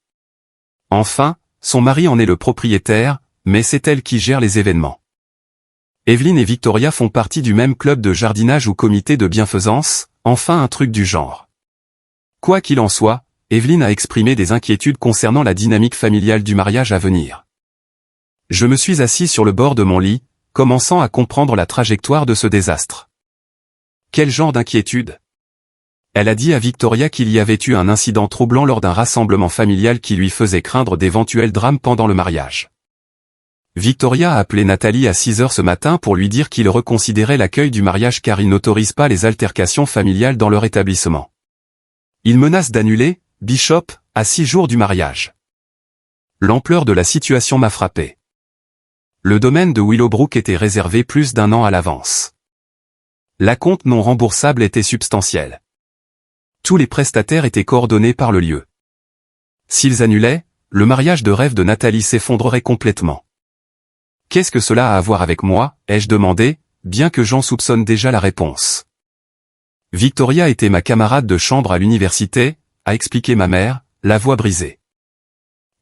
Enfin, son mari en est le propriétaire, mais c'est elle qui gère les événements. Evelyn et Victoria font partie du même club de jardinage ou comité de bienfaisance, enfin un truc du genre. Quoi qu'il en soit, Evelyn a exprimé des inquiétudes concernant la dynamique familiale du mariage à venir. Je me suis assis sur le bord de mon lit, commençant à comprendre la trajectoire de ce désastre. Quel genre d'inquiétude? Elle a dit à Victoria qu'il y avait eu un incident troublant lors d'un rassemblement familial qui lui faisait craindre d'éventuels drames pendant le mariage. Victoria a appelé Nathalie à 6h ce matin pour lui dire qu'il reconsidérait l'accueil du mariage car il n'autorise pas les altercations familiales dans leur établissement. Il menace d'annuler, Bishop, à 6 jours du mariage. L'ampleur de la situation m'a frappé. Le domaine de Willowbrook était réservé plus d'1 an à l'avance. L'acompte non remboursable était substantiel. Tous les prestataires étaient coordonnés par le lieu. S'ils annulaient, le mariage de rêve de Nathalie s'effondrerait complètement. Qu'est-ce que cela a à voir avec moi, ai-je demandé, bien que j'en soupçonne déjà la réponse. Victoria était ma camarade de chambre à l'université, a expliqué ma mère, la voix brisée.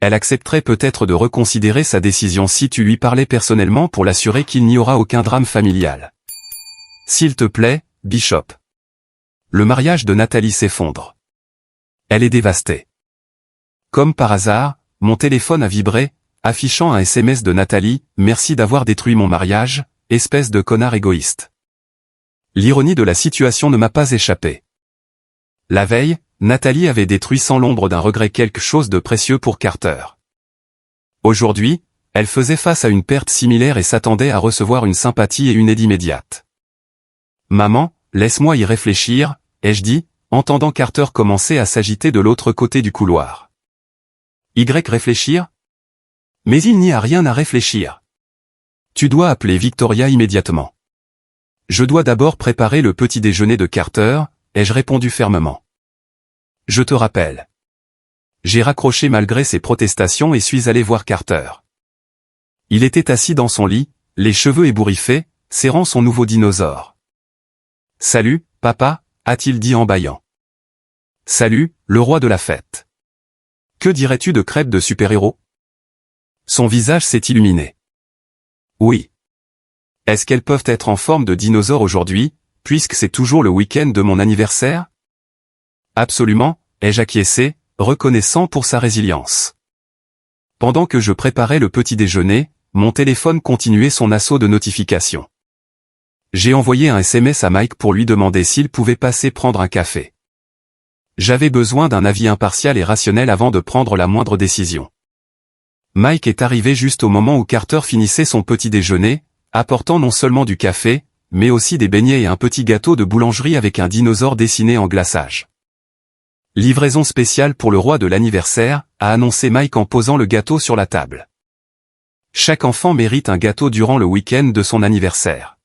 Elle accepterait peut-être de reconsidérer sa décision si tu lui parlais personnellement pour l'assurer qu'il n'y aura aucun drame familial. S'il te plaît, Bishop. Le mariage de Nathalie s'effondre. Elle est dévastée. Comme par hasard, mon téléphone a vibré, affichant un SMS de Nathalie, « Merci d'avoir détruit mon mariage, espèce de connard égoïste. » L'ironie de la situation ne m'a pas échappé. La veille, Nathalie avait détruit sans l'ombre d'un regret quelque chose de précieux pour Carter. Aujourd'hui, elle faisait face à une perte similaire et s'attendait à recevoir une sympathie et une aide immédiate. « Maman, laisse-moi y réfléchir », ai-je dit, entendant Carter commencer à s'agiter de l'autre côté du couloir. « Réfléchir ? Mais il n'y a rien à réfléchir. Tu dois appeler Victoria immédiatement. Je dois d'abord préparer le petit déjeuner de Carter, ai-je répondu fermement. Je te rappelle. J'ai raccroché malgré ses protestations et suis allé voir Carter. Il était assis dans son lit, les cheveux ébouriffés, serrant son nouveau dinosaure. « Salut, papa », a-t-il dit en bâillant. « Salut, le roi de la fête. Que dirais-tu de crêpes de super-héros » Son visage s'est illuminé. « Oui. Est-ce qu'elles peuvent être en forme de dinosaure aujourd'hui, puisque c'est toujours le week-end de mon anniversaire ?» Absolument, ai-je acquiescé, reconnaissant pour sa résilience. Pendant que je préparais le petit déjeuner, mon téléphone continuait son assaut de notifications. J'ai envoyé un SMS à Mike pour lui demander s'il pouvait passer prendre un café. J'avais besoin d'un avis impartial et rationnel avant de prendre la moindre décision. Mike est arrivé juste au moment où Carter finissait son petit déjeuner, apportant non seulement du café, mais aussi des beignets et un petit gâteau de boulangerie avec un dinosaure dessiné en glaçage. « Livraison spéciale pour le roi de l'anniversaire », a annoncé Mike en posant le gâteau sur la table. Chaque enfant mérite un gâteau durant le week-end de son anniversaire.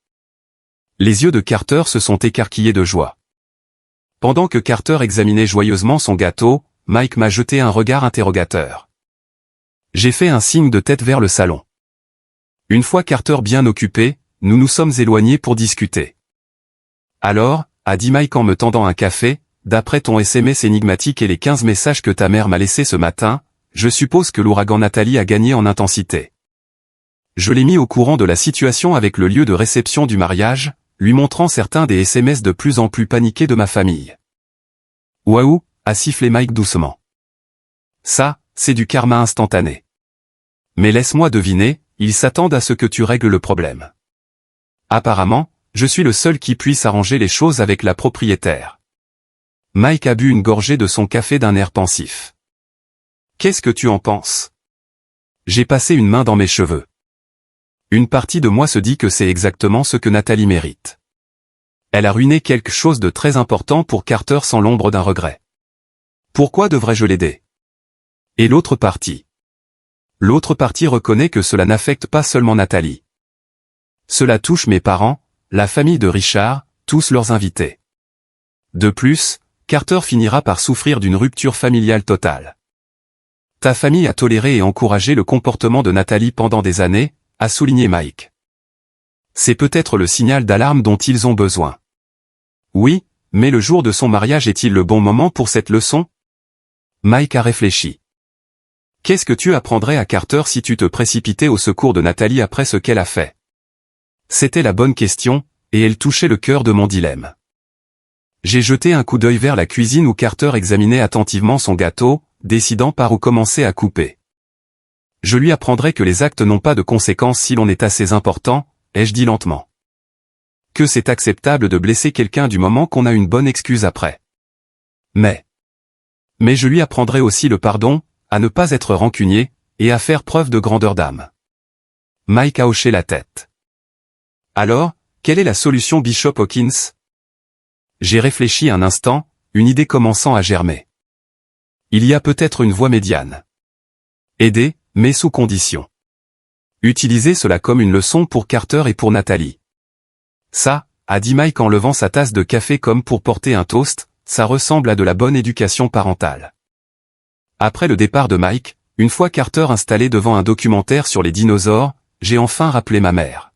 Les yeux de Carter se sont écarquillés de joie. Pendant que Carter examinait joyeusement son gâteau, Mike m'a jeté un regard interrogateur. J'ai fait un signe de tête vers le salon. Une fois Carter bien occupé, nous nous sommes éloignés pour discuter. Alors, a dit Mike en me tendant un café, d'après ton SMS énigmatique et les 15 messages que ta mère m'a laissés ce matin, je suppose que l'ouragan Nathalie a gagné en intensité. Je l'ai mis au courant de la situation avec le lieu de réception du mariage, lui montrant certains des SMS de plus en plus paniqués de ma famille. Waouh, a sifflé Mike doucement. Ça, c'est du karma instantané. Mais laisse-moi deviner, ils s'attendent à ce que tu règles le problème. Apparemment, je suis le seul qui puisse arranger les choses avec la propriétaire. Mike a bu une gorgée de son café d'un air pensif. Qu'est-ce que tu en penses? J'ai passé une main dans mes cheveux. Une partie de moi se dit que c'est exactement ce que Nathalie mérite. Elle a ruiné quelque chose de très important pour Carter sans l'ombre d'un regret. Pourquoi devrais-je l'aider? Et l'autre partie? L'autre partie reconnaît que cela n'affecte pas seulement Nathalie. Cela touche mes parents, la famille de Richard, tous leurs invités. De plus, Carter finira par souffrir d'une rupture familiale totale. Ta famille a toléré et encouragé le comportement de Nathalie pendant des années, a souligné Mike. C'est peut-être le signal d'alarme dont ils ont besoin. Oui, mais le jour de son mariage est-il le bon moment pour cette leçon? Mike a réfléchi. Qu'est-ce que tu apprendrais à Carter si tu te précipitais au secours de Nathalie après ce qu'elle a fait? C'était la bonne question, et elle touchait le cœur de mon dilemme. J'ai jeté un coup d'œil vers la cuisine où Carter examinait attentivement son gâteau, décidant par où commencer à couper. Je lui apprendrai que les actes n'ont pas de conséquences si l'on est assez important, ai-je dit lentement. Que c'est acceptable de blesser quelqu'un du moment qu'on a une bonne excuse après. Mais je lui apprendrai aussi le pardon, à ne pas être rancunier, et à faire preuve de grandeur d'âme. Mike a hoché la tête. Alors, quelle est la solution Bishop Hawkins? J'ai réfléchi un instant, une idée commençant à germer. Il y a peut-être une voie médiane. Aider, mais sous condition. Utiliser cela comme une leçon pour Carter et pour Nathalie. Ça, a dit Mike en levant sa tasse de café comme pour porter un toast, ça ressemble à de la bonne éducation parentale. Après le départ de Mike, une fois Carter installé devant un documentaire sur les dinosaures, j'ai enfin rappelé ma mère.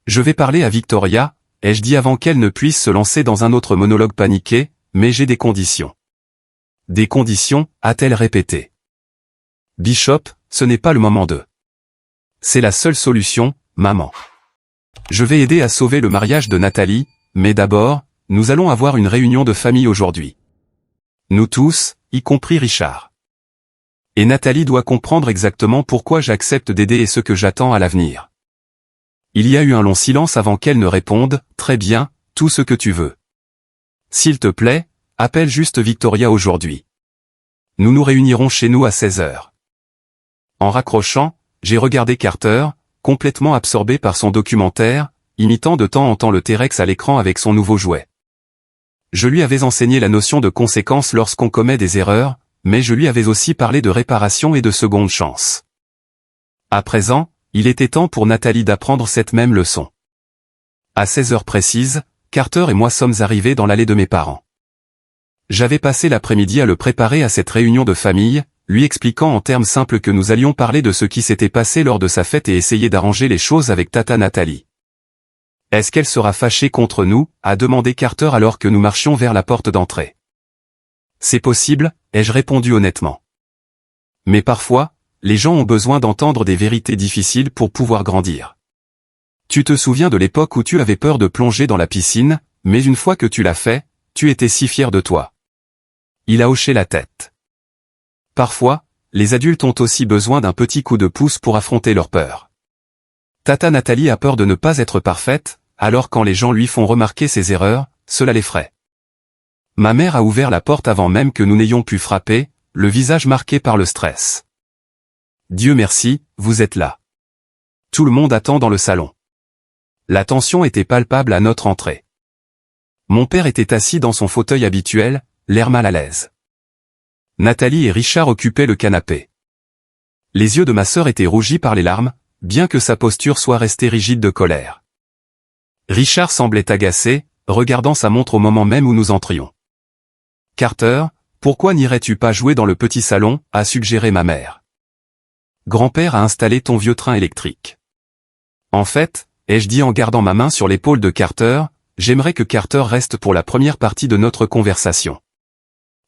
Je vais parler à Victoria, ai-je dit avant qu'elle ne puisse se lancer dans un autre monologue paniqué, mais j'ai des conditions. Des conditions, a-t-elle répété. Bishop, ce n'est pas le moment de. C'est la seule solution, maman. Je vais aider à sauver le mariage de Nathalie, mais d'abord, nous allons avoir une réunion de famille aujourd'hui. Nous tous, y compris Richard. Et Nathalie doit comprendre exactement pourquoi j'accepte d'aider et ce que j'attends à l'avenir. Il y a eu un long silence avant qu'elle ne réponde, « Très bien, tout ce que tu veux. S'il te plaît, appelle juste Victoria aujourd'hui. Nous nous réunirons chez nous à 16h. » En raccrochant, j'ai regardé Carter, complètement absorbé par son documentaire, imitant de temps en temps le T-Rex à l'écran avec son nouveau jouet. Je lui avais enseigné la notion de conséquence lorsqu'on commet des erreurs, mais je lui avais aussi parlé de réparation et de seconde chance. À présent, il était temps pour Nathalie d'apprendre cette même leçon. À 16h précises, Carter et moi sommes arrivés dans l'allée de mes parents. J'avais passé l'après-midi à le préparer à cette réunion de famille, lui expliquant en termes simples que nous allions parler de ce qui s'était passé lors de sa fête et essayer d'arranger les choses avec Tata Nathalie. « Est-ce qu'elle sera fâchée contre nous ?» a demandé Carter alors que nous marchions vers la porte d'entrée. « C'est possible », ai-je répondu honnêtement. Mais parfois, les gens ont besoin d'entendre des vérités difficiles pour pouvoir grandir. Tu te souviens de l'époque où tu avais peur de plonger dans la piscine, mais une fois que tu l'as fait, tu étais si fier de toi. Il a hoché la tête. Parfois, les adultes ont aussi besoin d'un petit coup de pouce pour affronter leur peur. Tata Nathalie a peur de ne pas être parfaite, alors quand les gens lui font remarquer ses erreurs, cela l'effraie. Ma mère a ouvert la porte avant même que nous n'ayons pu frapper, le visage marqué par le stress. Dieu merci, vous êtes là. Tout le monde attend dans le salon. La tension était palpable à notre entrée. Mon père était assis dans son fauteuil habituel, l'air mal à l'aise. Nathalie et Richard occupaient le canapé. Les yeux de ma sœur étaient rougis par les larmes, bien que sa posture soit restée rigide de colère. Richard semblait agacé, regardant sa montre au moment même où nous entrions. « Carter, pourquoi n'irais-tu pas jouer dans le petit salon ?» a suggéré ma mère. « Grand-père a installé ton vieux train électrique. » En fait, ai-je dit en gardant ma main sur l'épaule de Carter, j'aimerais que Carter reste pour la première partie de notre conversation.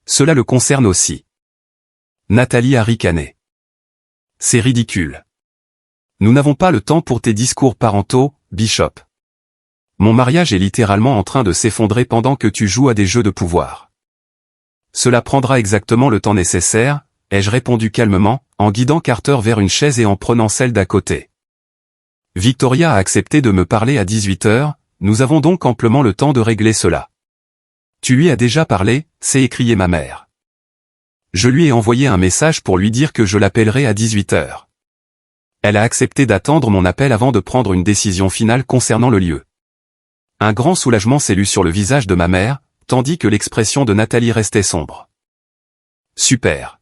Cela le concerne aussi. Nathalie a ricané. C'est ridicule. Nous n'avons pas le temps pour tes discours parentaux, Bishop. Mon mariage est littéralement en train de s'effondrer pendant que tu joues à des jeux de pouvoir. Cela prendra exactement le temps nécessaire, ai-je répondu calmement, en guidant Carter vers une chaise et en prenant celle d'à côté. Victoria a accepté de me parler à 18h, nous avons donc amplement le temps de régler cela. Tu lui as déjà parlé, s'est écriée ma mère. Je lui ai envoyé un message pour lui dire que je l'appellerai à 18h. Elle a accepté d'attendre mon appel avant de prendre une décision finale concernant le lieu. Un grand soulagement s'est lu sur le visage de ma mère, tandis que l'expression de Nathalie restait sombre. Super.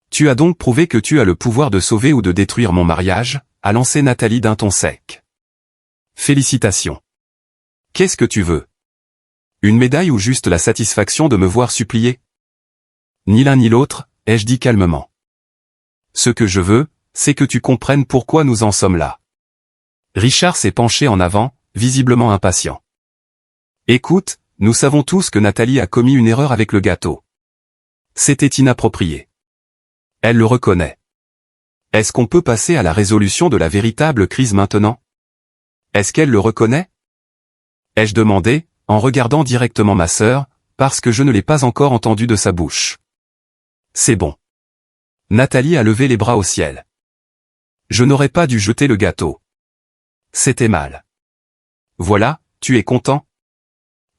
Tu as donc prouvé que tu as le pouvoir de sauver ou de détruire mon mariage, a lancé Nathalie d'un ton sec. Félicitations. Qu'est-ce que tu veux? Une médaille ou juste la satisfaction de me voir supplier? Ni l'un ni l'autre, ai-je dit calmement. Ce que je veux, c'est que tu comprennes pourquoi nous en sommes là. Richard s'est penché en avant, visiblement impatient. Écoute, nous savons tous que Nathalie a commis une erreur avec le gâteau. C'était inapproprié. Elle le reconnaît. Est-ce qu'on peut passer à la résolution de la véritable crise maintenant? Est-ce qu'elle le reconnaît? Ai-je demandé, en regardant directement ma sœur, parce que je ne l'ai pas encore entendu de sa bouche. C'est bon. Nathalie a levé les bras au ciel. Je n'aurais pas dû jeter le gâteau. C'était mal. Voilà, tu es content?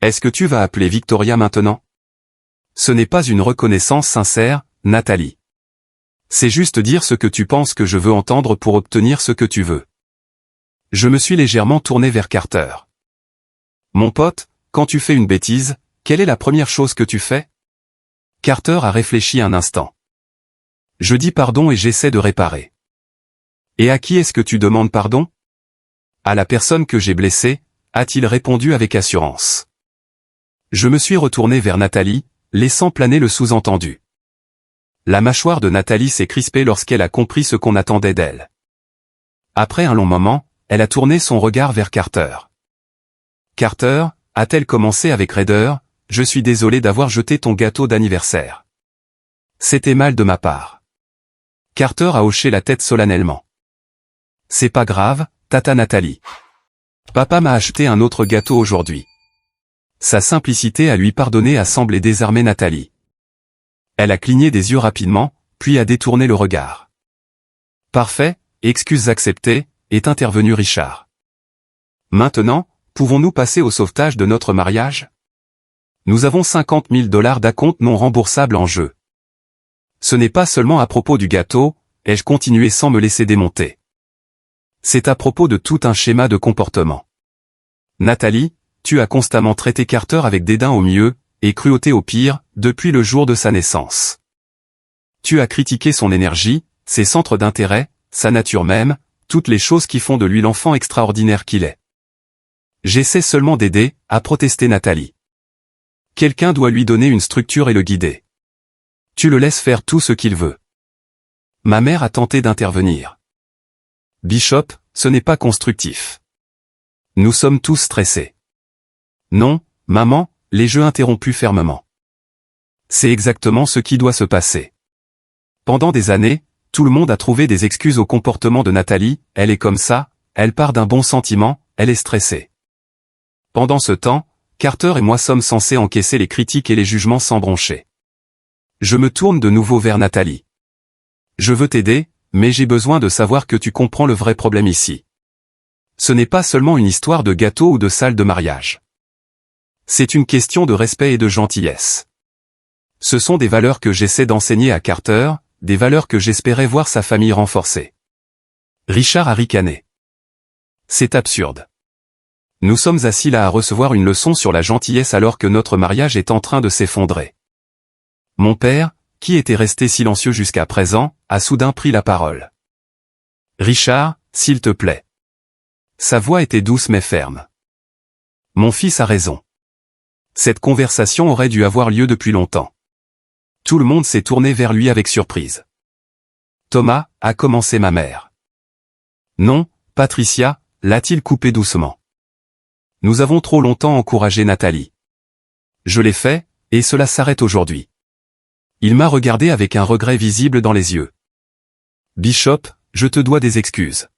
Est-ce que tu vas appeler Victoria maintenant? Ce n'est pas une reconnaissance sincère, Nathalie. C'est juste dire ce que tu penses que je veux entendre pour obtenir ce que tu veux. Je me suis légèrement tourné vers Carter. Mon pote, quand tu fais une bêtise, quelle est la première chose que tu fais? Carter a réfléchi un instant. Je dis pardon et j'essaie de réparer. Et à qui est-ce que tu demandes pardon? À la personne que j'ai blessée, a-t-il répondu avec assurance. Je me suis retourné vers Nathalie, laissant planer le sous-entendu. La mâchoire de Nathalie s'est crispée lorsqu'elle a compris ce qu'on attendait d'elle. Après un long moment, elle a tourné son regard vers Carter. Carter, a-t-elle commencé avec raideur, je suis désolé d'avoir jeté ton gâteau d'anniversaire. C'était mal de ma part. Carter a hoché la tête solennellement. C'est pas grave, tata Nathalie. Papa m'a acheté un autre gâteau aujourd'hui. Sa simplicité à lui pardonner a semblé désarmer Nathalie. Elle a cligné des yeux rapidement, puis a détourné le regard. Parfait, excuses acceptées, est intervenu Richard. Maintenant, pouvons-nous passer au sauvetage de notre mariage? Nous avons 50 000 $ d'acompte non remboursable en jeu. Ce n'est pas seulement à propos du gâteau, ai-je continué sans me laisser démonter. C'est à propos de tout un schéma de comportement. Nathalie, tu as constamment traité Carter avec dédain au mieux, et cruauté au pire, depuis le jour de sa naissance. Tu as critiqué son énergie, ses centres d'intérêt, sa nature même, toutes les choses qui font de lui l'enfant extraordinaire qu'il est. J'essaie seulement d'aider, a protesté Nathalie. Quelqu'un doit lui donner une structure et le guider. Tu le laisses faire tout ce qu'il veut. Ma mère a tenté d'intervenir. Bishop, ce n'est pas constructif. Nous sommes tous stressés. Non, maman, les jeux interrompus fermement. C'est exactement ce qui doit se passer. Pendant des années, tout le monde a trouvé des excuses au comportement de Nathalie, elle est comme ça, elle part d'un bon sentiment, elle est stressée. Pendant ce temps, Carter et moi sommes censés encaisser les critiques et les jugements sans broncher. Je me tourne de nouveau vers Nathalie. Je veux t'aider, mais j'ai besoin de savoir que tu comprends le vrai problème ici. Ce n'est pas seulement une histoire de gâteau ou de salle de mariage. C'est une question de respect et de gentillesse. Ce sont des valeurs que j'essaie d'enseigner à Carter, des valeurs que j'espérais voir sa famille renforcer. Richard a ricané. C'est absurde. Nous sommes assis là à recevoir une leçon sur la gentillesse alors que notre mariage est en train de s'effondrer. Mon père, qui était resté silencieux jusqu'à présent, a soudain pris la parole. Richard, s'il te plaît. Sa voix était douce mais ferme. Mon fils a raison. Cette conversation aurait dû avoir lieu depuis longtemps. Tout le monde s'est tourné vers lui avec surprise. Thomas, a commencé ma mère. Non, Patricia, l'a-t-il coupé doucement. Nous avons trop longtemps encouragé Nathalie. Je l'ai fait, et cela s'arrête aujourd'hui. Il m'a regardé avec un regret visible dans les yeux. Bishop, je te dois des excuses.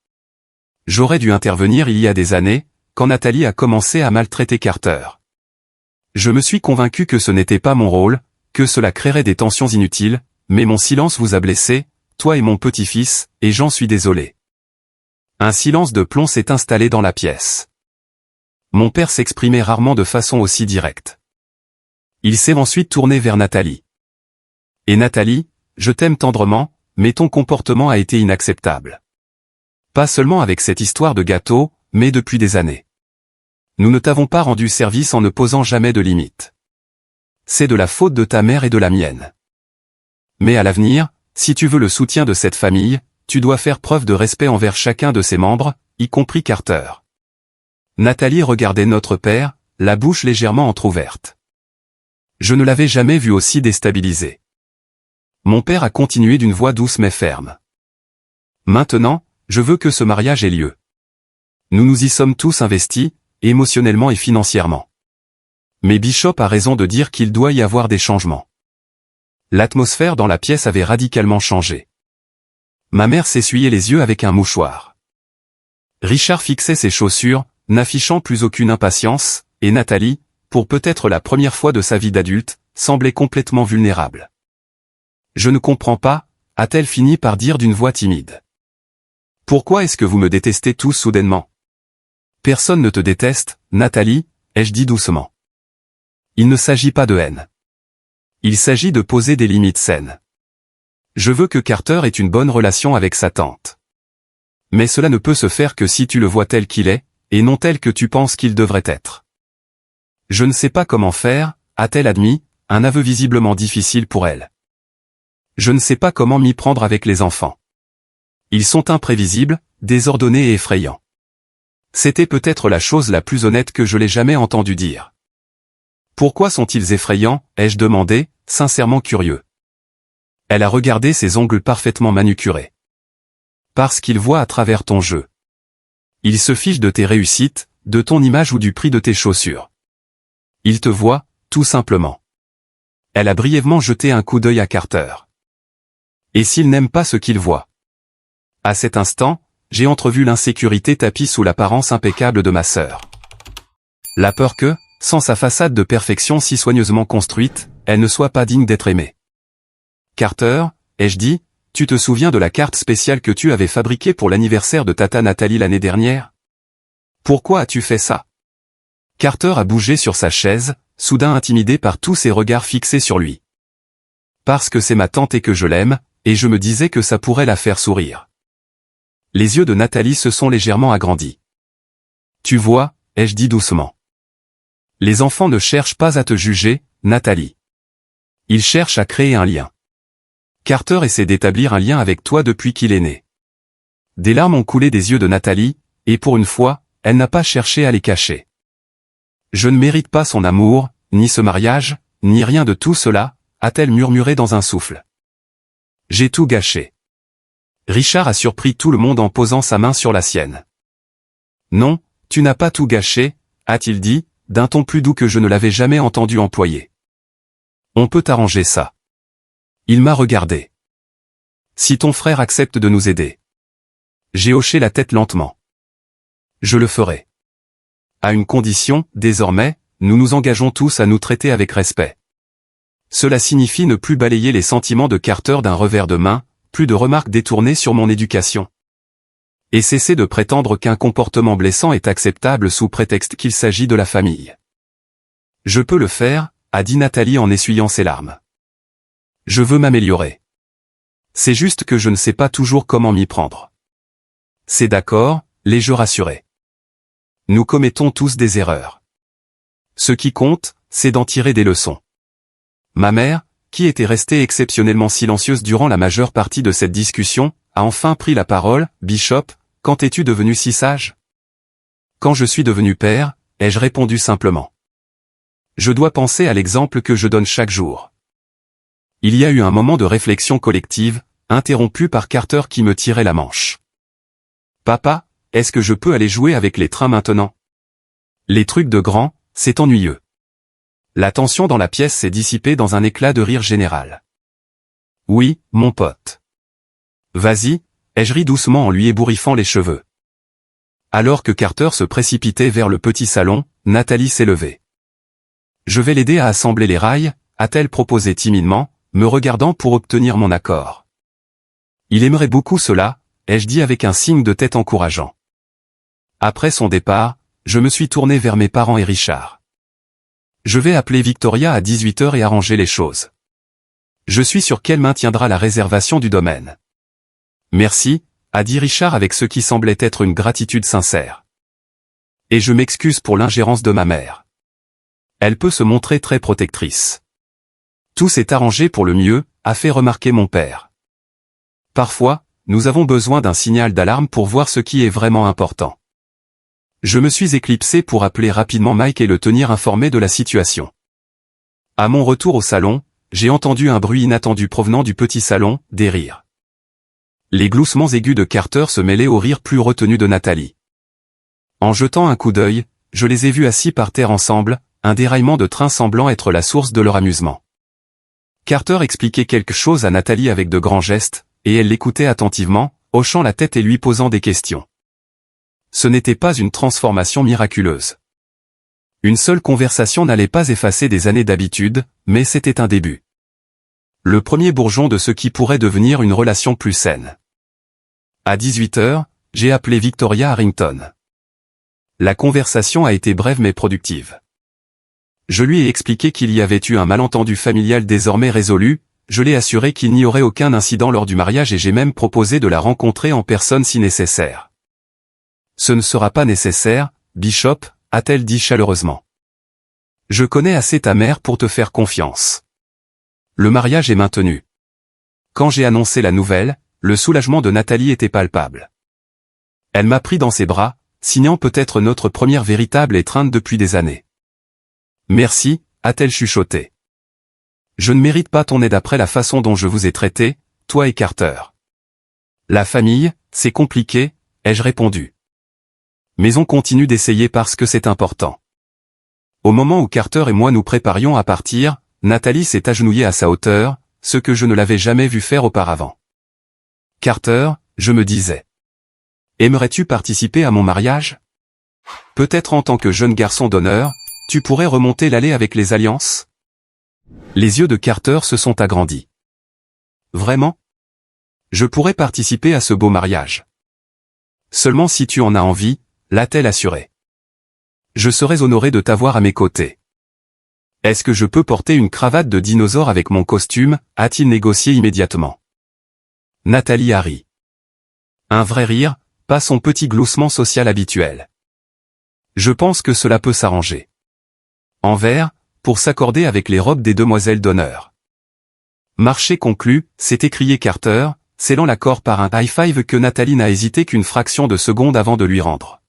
J'aurais dû intervenir il y a des années, quand Nathalie a commencé à maltraiter Carter. Je me suis convaincu que ce n'était pas mon rôle, que cela créerait des tensions inutiles, mais mon silence vous a blessé, toi et mon petit-fils, et j'en suis désolé. Un silence de plomb s'est installé dans la pièce. Mon père s'exprimait rarement de façon aussi directe. Il s'est ensuite tourné vers Nathalie. Et Nathalie, je t'aime tendrement, mais ton comportement a été inacceptable. Pas seulement avec cette histoire de gâteau, mais depuis des années. Nous ne t'avons pas rendu service en ne posant jamais de limites. C'est de la faute de ta mère et de la mienne. Mais à l'avenir, si tu veux le soutien de cette famille, tu dois faire preuve de respect envers chacun de ses membres, y compris Carter. Nathalie regardait notre père, la bouche légèrement entr'ouverte. Je ne l'avais jamais vu aussi déstabilisé. Mon père a continué d'une voix douce mais ferme. Maintenant, je veux que ce mariage ait lieu. Nous nous y sommes tous investis, émotionnellement et financièrement. Mais Bishop a raison de dire qu'il doit y avoir des changements. L'atmosphère dans la pièce avait radicalement changé. Ma mère s'essuyait les yeux avec un mouchoir. Richard fixait ses chaussures, n'affichant plus aucune impatience, et Nathalie, pour peut-être la première fois de sa vie d'adulte, semblait complètement vulnérable. Je ne comprends pas, a-t-elle fini par dire d'une voix timide. Pourquoi est-ce que vous me détestez tous soudainement? Personne ne te déteste, Nathalie, ai-je dit doucement. Il ne s'agit pas de haine. Il s'agit de poser des limites saines. Je veux que Carter ait une bonne relation avec sa tante. Mais cela ne peut se faire que si tu le vois tel qu'il est, et non tel que tu penses qu'il devrait être. Je ne sais pas comment faire, a-t-elle admis, un aveu visiblement difficile pour elle. Je ne sais pas comment m'y prendre avec les enfants. Ils sont imprévisibles, désordonnés et effrayants. C'était peut-être la chose la plus honnête que je l'ai jamais entendu dire. Pourquoi sont-ils effrayants, ai-je demandé, sincèrement curieux. Elle a regardé ses ongles parfaitement manucurés. Parce qu'ils voient à travers ton jeu. Ils se fichent de tes réussites, de ton image ou du prix de tes chaussures. Ils te voient, tout simplement. Elle a brièvement jeté un coup d'œil à Carter. Et s'il n'aime pas ce qu'il voit? À cet instant, j'ai entrevu l'insécurité tapie sous l'apparence impeccable de ma sœur. La peur que, sans sa façade de perfection si soigneusement construite, elle ne soit pas digne d'être aimée. Carter, ai-je dit, tu te souviens de la carte spéciale que tu avais fabriquée pour l'anniversaire de Tata Nathalie l'année dernière? Pourquoi as-tu fait ça? Carter a bougé sur sa chaise, soudain intimidé par tous ces regards fixés sur lui. Parce que c'est ma tante et que je l'aime, et je me disais que ça pourrait la faire sourire. Les yeux de Nathalie se sont légèrement agrandis. Tu vois, ai-je dit doucement. Les enfants ne cherchent pas à te juger, Nathalie. Ils cherchent à créer un lien. Carter essaie d'établir un lien avec toi depuis qu'il est né. Des larmes ont coulé des yeux de Nathalie, et pour une fois, elle n'a pas cherché à les cacher. Je ne mérite pas son amour, ni ce mariage, ni rien de tout cela, a-t-elle murmuré dans un souffle. J'ai tout gâché. Richard a surpris tout le monde en posant sa main sur la sienne. Non, tu n'as pas tout gâché, a-t-il dit, d'un ton plus doux que je ne l'avais jamais entendu employer. On peut arranger ça. Il m'a regardé. Si ton frère accepte de nous aider. J'ai hoché la tête lentement. Je le ferai. À une condition, désormais, nous nous engageons tous à nous traiter avec respect. Cela signifie ne plus balayer les sentiments de Carter d'un revers de main, plus de remarques détournées sur mon éducation. Et cesser de prétendre qu'un comportement blessant est acceptable sous prétexte qu'il s'agit de la famille. Je peux le faire, a dit Nathalie en essuyant ses larmes. Je veux m'améliorer. C'est juste que je ne sais pas toujours comment m'y prendre. C'est d'accord, l'ai-je rassuré. Nous commettons tous des erreurs. Ce qui compte, c'est d'en tirer des leçons. Ma mère, qui était restée exceptionnellement silencieuse durant la majeure partie de cette discussion, a enfin pris la parole. Bishop, quand es-tu devenu si sage? Quand je suis devenu père, ai-je répondu simplement. Je dois penser à l'exemple que je donne chaque jour. Il y a eu un moment de réflexion collective, interrompu par Carter qui me tirait la manche. Papa, est-ce que je peux aller jouer avec les trains maintenant? Les trucs de grand, c'est ennuyeux. La tension dans la pièce s'est dissipée dans un éclat de rire général. Oui, mon pote. Vas-y, ai-je ri doucement en lui ébouriffant les cheveux. Alors que Carter se précipitait vers le petit salon, Nathalie s'est levée. Je vais l'aider à assembler les rails, a-t-elle proposé timidement, me regardant pour obtenir mon accord. Il aimerait beaucoup cela, ai-je dit avec un signe de tête encourageant. Après son départ, je me suis tourné vers mes parents et Richard. Je vais appeler Victoria à 18h et arranger les choses. Je suis sûr qu'elle maintiendra la réservation du domaine. Merci, a dit Richard avec ce qui semblait être une gratitude sincère. Et je m'excuse pour l'ingérence de ma mère. Elle peut se montrer très protectrice. Tout s'est arrangé pour le mieux, a fait remarquer mon père. Parfois, nous avons besoin d'un signal d'alarme pour voir ce qui est vraiment important. Je me suis éclipsé pour appeler rapidement Mike et le tenir informé de la situation. À mon retour au salon, j'ai entendu un bruit inattendu provenant du petit salon, des rires. Les gloussements aigus de Carter se mêlaient aux rires plus retenus de Nathalie. En jetant un coup d'œil, je les ai vus assis par terre ensemble, un déraillement de train semblant être la source de leur amusement. Carter expliquait quelque chose à Nathalie avec de grands gestes, et elle l'écoutait attentivement, hochant la tête et lui posant des questions. Ce n'était pas une transformation miraculeuse. Une seule conversation n'allait pas effacer des années d'habitude, mais c'était un début. Le premier bourgeon de ce qui pourrait devenir une relation plus saine. À 18h, j'ai appelé Victoria Harrington. La conversation a été brève mais productive. Je lui ai expliqué qu'il y avait eu un malentendu familial désormais résolu, je l'ai assuré qu'il n'y aurait aucun incident lors du mariage et j'ai même proposé de la rencontrer en personne si nécessaire. Ce ne sera pas nécessaire, Bishop, a-t-elle dit chaleureusement. Je connais assez ta mère pour te faire confiance. Le mariage est maintenu. Quand j'ai annoncé la nouvelle, le soulagement de Nathalie était palpable. Elle m'a pris dans ses bras, signant peut-être notre première véritable étreinte depuis des années. Merci, a-t-elle chuchoté. Je ne mérite pas ton aide après la façon dont je vous ai traité, toi et Carter. La famille, c'est compliqué, ai-je répondu. Mais on continue d'essayer parce que c'est important. Au moment où Carter et moi nous préparions à partir, Nathalie s'est agenouillée à sa hauteur, ce que je ne l'avais jamais vu faire auparavant. Carter, je me disais. Aimerais-tu participer à mon mariage? Peut-être en tant que jeune garçon d'honneur, tu pourrais remonter l'allée avec les alliances? Les yeux de Carter se sont agrandis. Vraiment? Je pourrais participer à ce beau mariage. Seulement si tu en as envie, l'a-t-elle assuré. Je serais honoré de t'avoir à mes côtés. Est-ce que je peux porter une cravate de dinosaure avec mon costume, a-t-il négocié immédiatement. Nathalie a ri. Un vrai rire, pas son petit gloussement social habituel. Je pense que cela peut s'arranger. Envers, pour s'accorder avec les robes des demoiselles d'honneur. Marché conclu, s'est écrié Carter, scellant l'accord par un high-five que Nathalie n'a hésité qu'une fraction de seconde avant de lui rendre.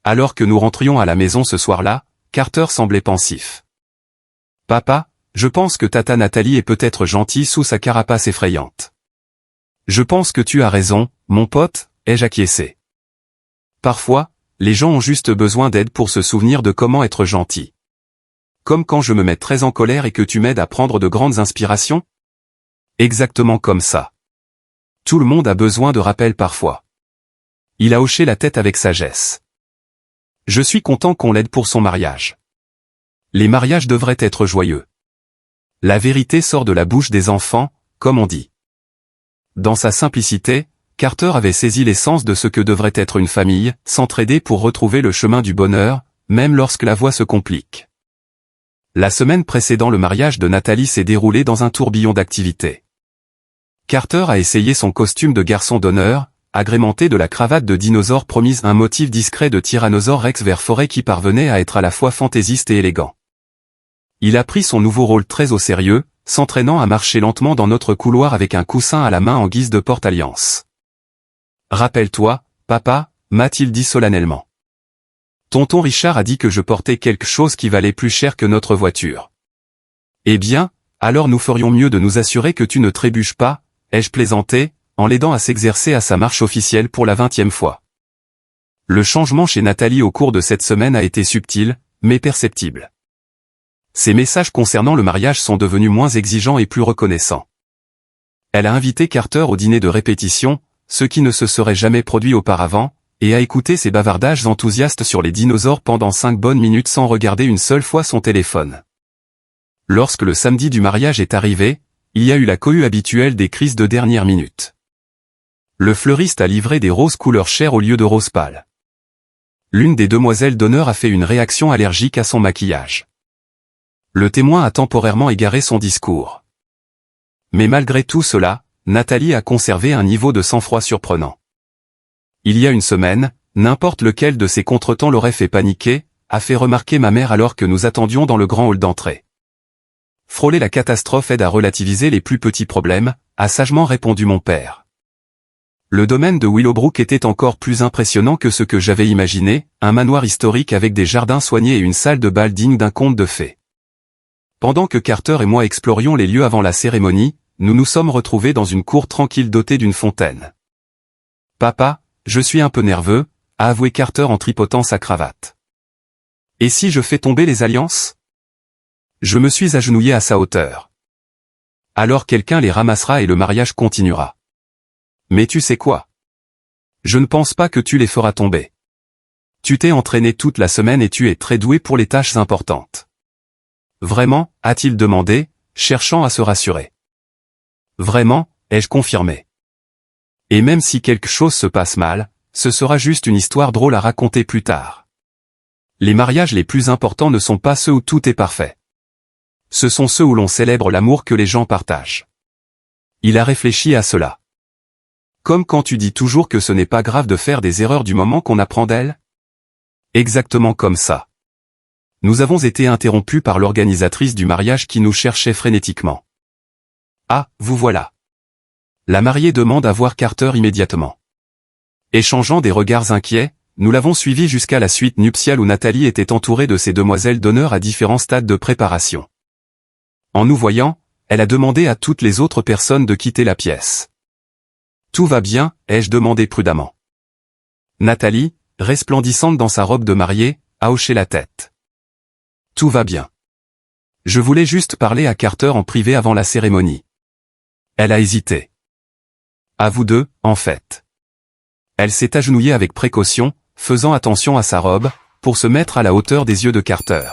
Alors que nous rentrions à la maison ce soir-là, Carter semblait pensif. Papa, je pense que Tata Nathalie est peut-être gentille sous sa carapace effrayante. Je pense que tu as raison, mon pote, ai-je acquiescé. Parfois, les gens ont juste besoin d'aide pour se souvenir de comment être gentil. Comme quand je me mets très en colère et que tu m'aides à prendre de grandes inspirations? Exactement comme ça. Tout le monde a besoin de rappel parfois. Il a hoché la tête avec sagesse. Je suis content qu'on l'aide pour son mariage. Les mariages devraient être joyeux. La vérité sort de la bouche des enfants, comme on dit. Dans sa simplicité, Carter avait saisi l'essence de ce que devrait être une famille, s'entraider pour retrouver le chemin du bonheur, même lorsque la voie se complique. La semaine précédant le mariage de Nathalie s'est déroulée dans un tourbillon d'activités. Carter a essayé son costume de garçon d'honneur, agrémenté de la cravate de dinosaure promise un motif discret de Tyrannosaure Rex vert forêt qui parvenait à être à la fois fantaisiste et élégant. Il a pris son nouveau rôle très au sérieux, s'entraînant à marcher lentement dans notre couloir avec un coussin à la main en guise de porte-alliance. « Rappelle-toi, papa, m'a-t-il dit solennellement. Tonton Richard a dit que je portais quelque chose qui valait plus cher que notre voiture. Eh bien, alors nous ferions mieux de nous assurer que tu ne trébuches pas, ai-je plaisanté, en l'aidant à s'exercer à sa marche officielle pour la 20e fois. Le changement chez Nathalie au cours de cette semaine a été subtil, mais perceptible. Ses messages concernant le mariage sont devenus moins exigeants et plus reconnaissants. Elle a invité Carter au dîner de répétition, ce qui ne se serait jamais produit auparavant, et a écouté ses bavardages enthousiastes sur les dinosaures pendant 5 bonnes minutes sans regarder une seule fois son téléphone. Lorsque le samedi du mariage est arrivé, il y a eu la cohue habituelle des crises de dernière minute. Le fleuriste a livré des roses couleur chair au lieu de roses pâles. L'une des demoiselles d'honneur a fait une réaction allergique à son maquillage. Le témoin a temporairement égaré son discours. Mais malgré tout cela, Nathalie a conservé un niveau de sang-froid surprenant. Il y a une semaine, n'importe lequel de ces contretemps l'aurait fait paniquer, a fait remarquer ma mère alors que nous attendions dans le grand hall d'entrée. Frôler la catastrophe aide à relativiser les plus petits problèmes, a sagement répondu mon père. Le domaine de Willowbrook était encore plus impressionnant que ce que j'avais imaginé, un manoir historique avec des jardins soignés et une salle de bal digne d'un conte de fées. Pendant que Carter et moi explorions les lieux avant la cérémonie, nous nous sommes retrouvés dans une cour tranquille dotée d'une fontaine. « Papa, je suis un peu nerveux », a avoué Carter en tripotant sa cravate. « Et si je fais tomber les alliances ?» Je me suis agenouillé à sa hauteur. « Alors quelqu'un les ramassera et le mariage continuera. » Mais tu sais quoi? Je ne pense pas que tu les feras tomber. Tu t'es entraîné toute la semaine et tu es très doué pour les tâches importantes. Vraiment, a-t-il demandé, cherchant à se rassurer. Vraiment, ai-je confirmé. Et même si quelque chose se passe mal, ce sera juste une histoire drôle à raconter plus tard. Les mariages les plus importants ne sont pas ceux où tout est parfait. Ce sont ceux où l'on célèbre l'amour que les gens partagent. Il a réfléchi à cela. Comme quand tu dis toujours que ce n'est pas grave de faire des erreurs du moment qu'on apprend d'elles? Exactement comme ça. Nous avons été interrompus par l'organisatrice du mariage qui nous cherchait frénétiquement. Ah, vous voilà. La mariée demande à voir Carter immédiatement. Échangeant des regards inquiets, nous l'avons suivi jusqu'à la suite nuptiale où Nathalie était entourée de ses demoiselles d'honneur à différents stades de préparation. En nous voyant, elle a demandé à toutes les autres personnes de quitter la pièce. Tout va bien, ai-je demandé prudemment. Nathalie, resplendissante dans sa robe de mariée, a hoché la tête. Tout va bien. Je voulais juste parler à Carter en privé avant la cérémonie. Elle a hésité. À vous deux, en fait. Elle s'est agenouillée avec précaution, faisant attention à sa robe, pour se mettre à la hauteur des yeux de Carter.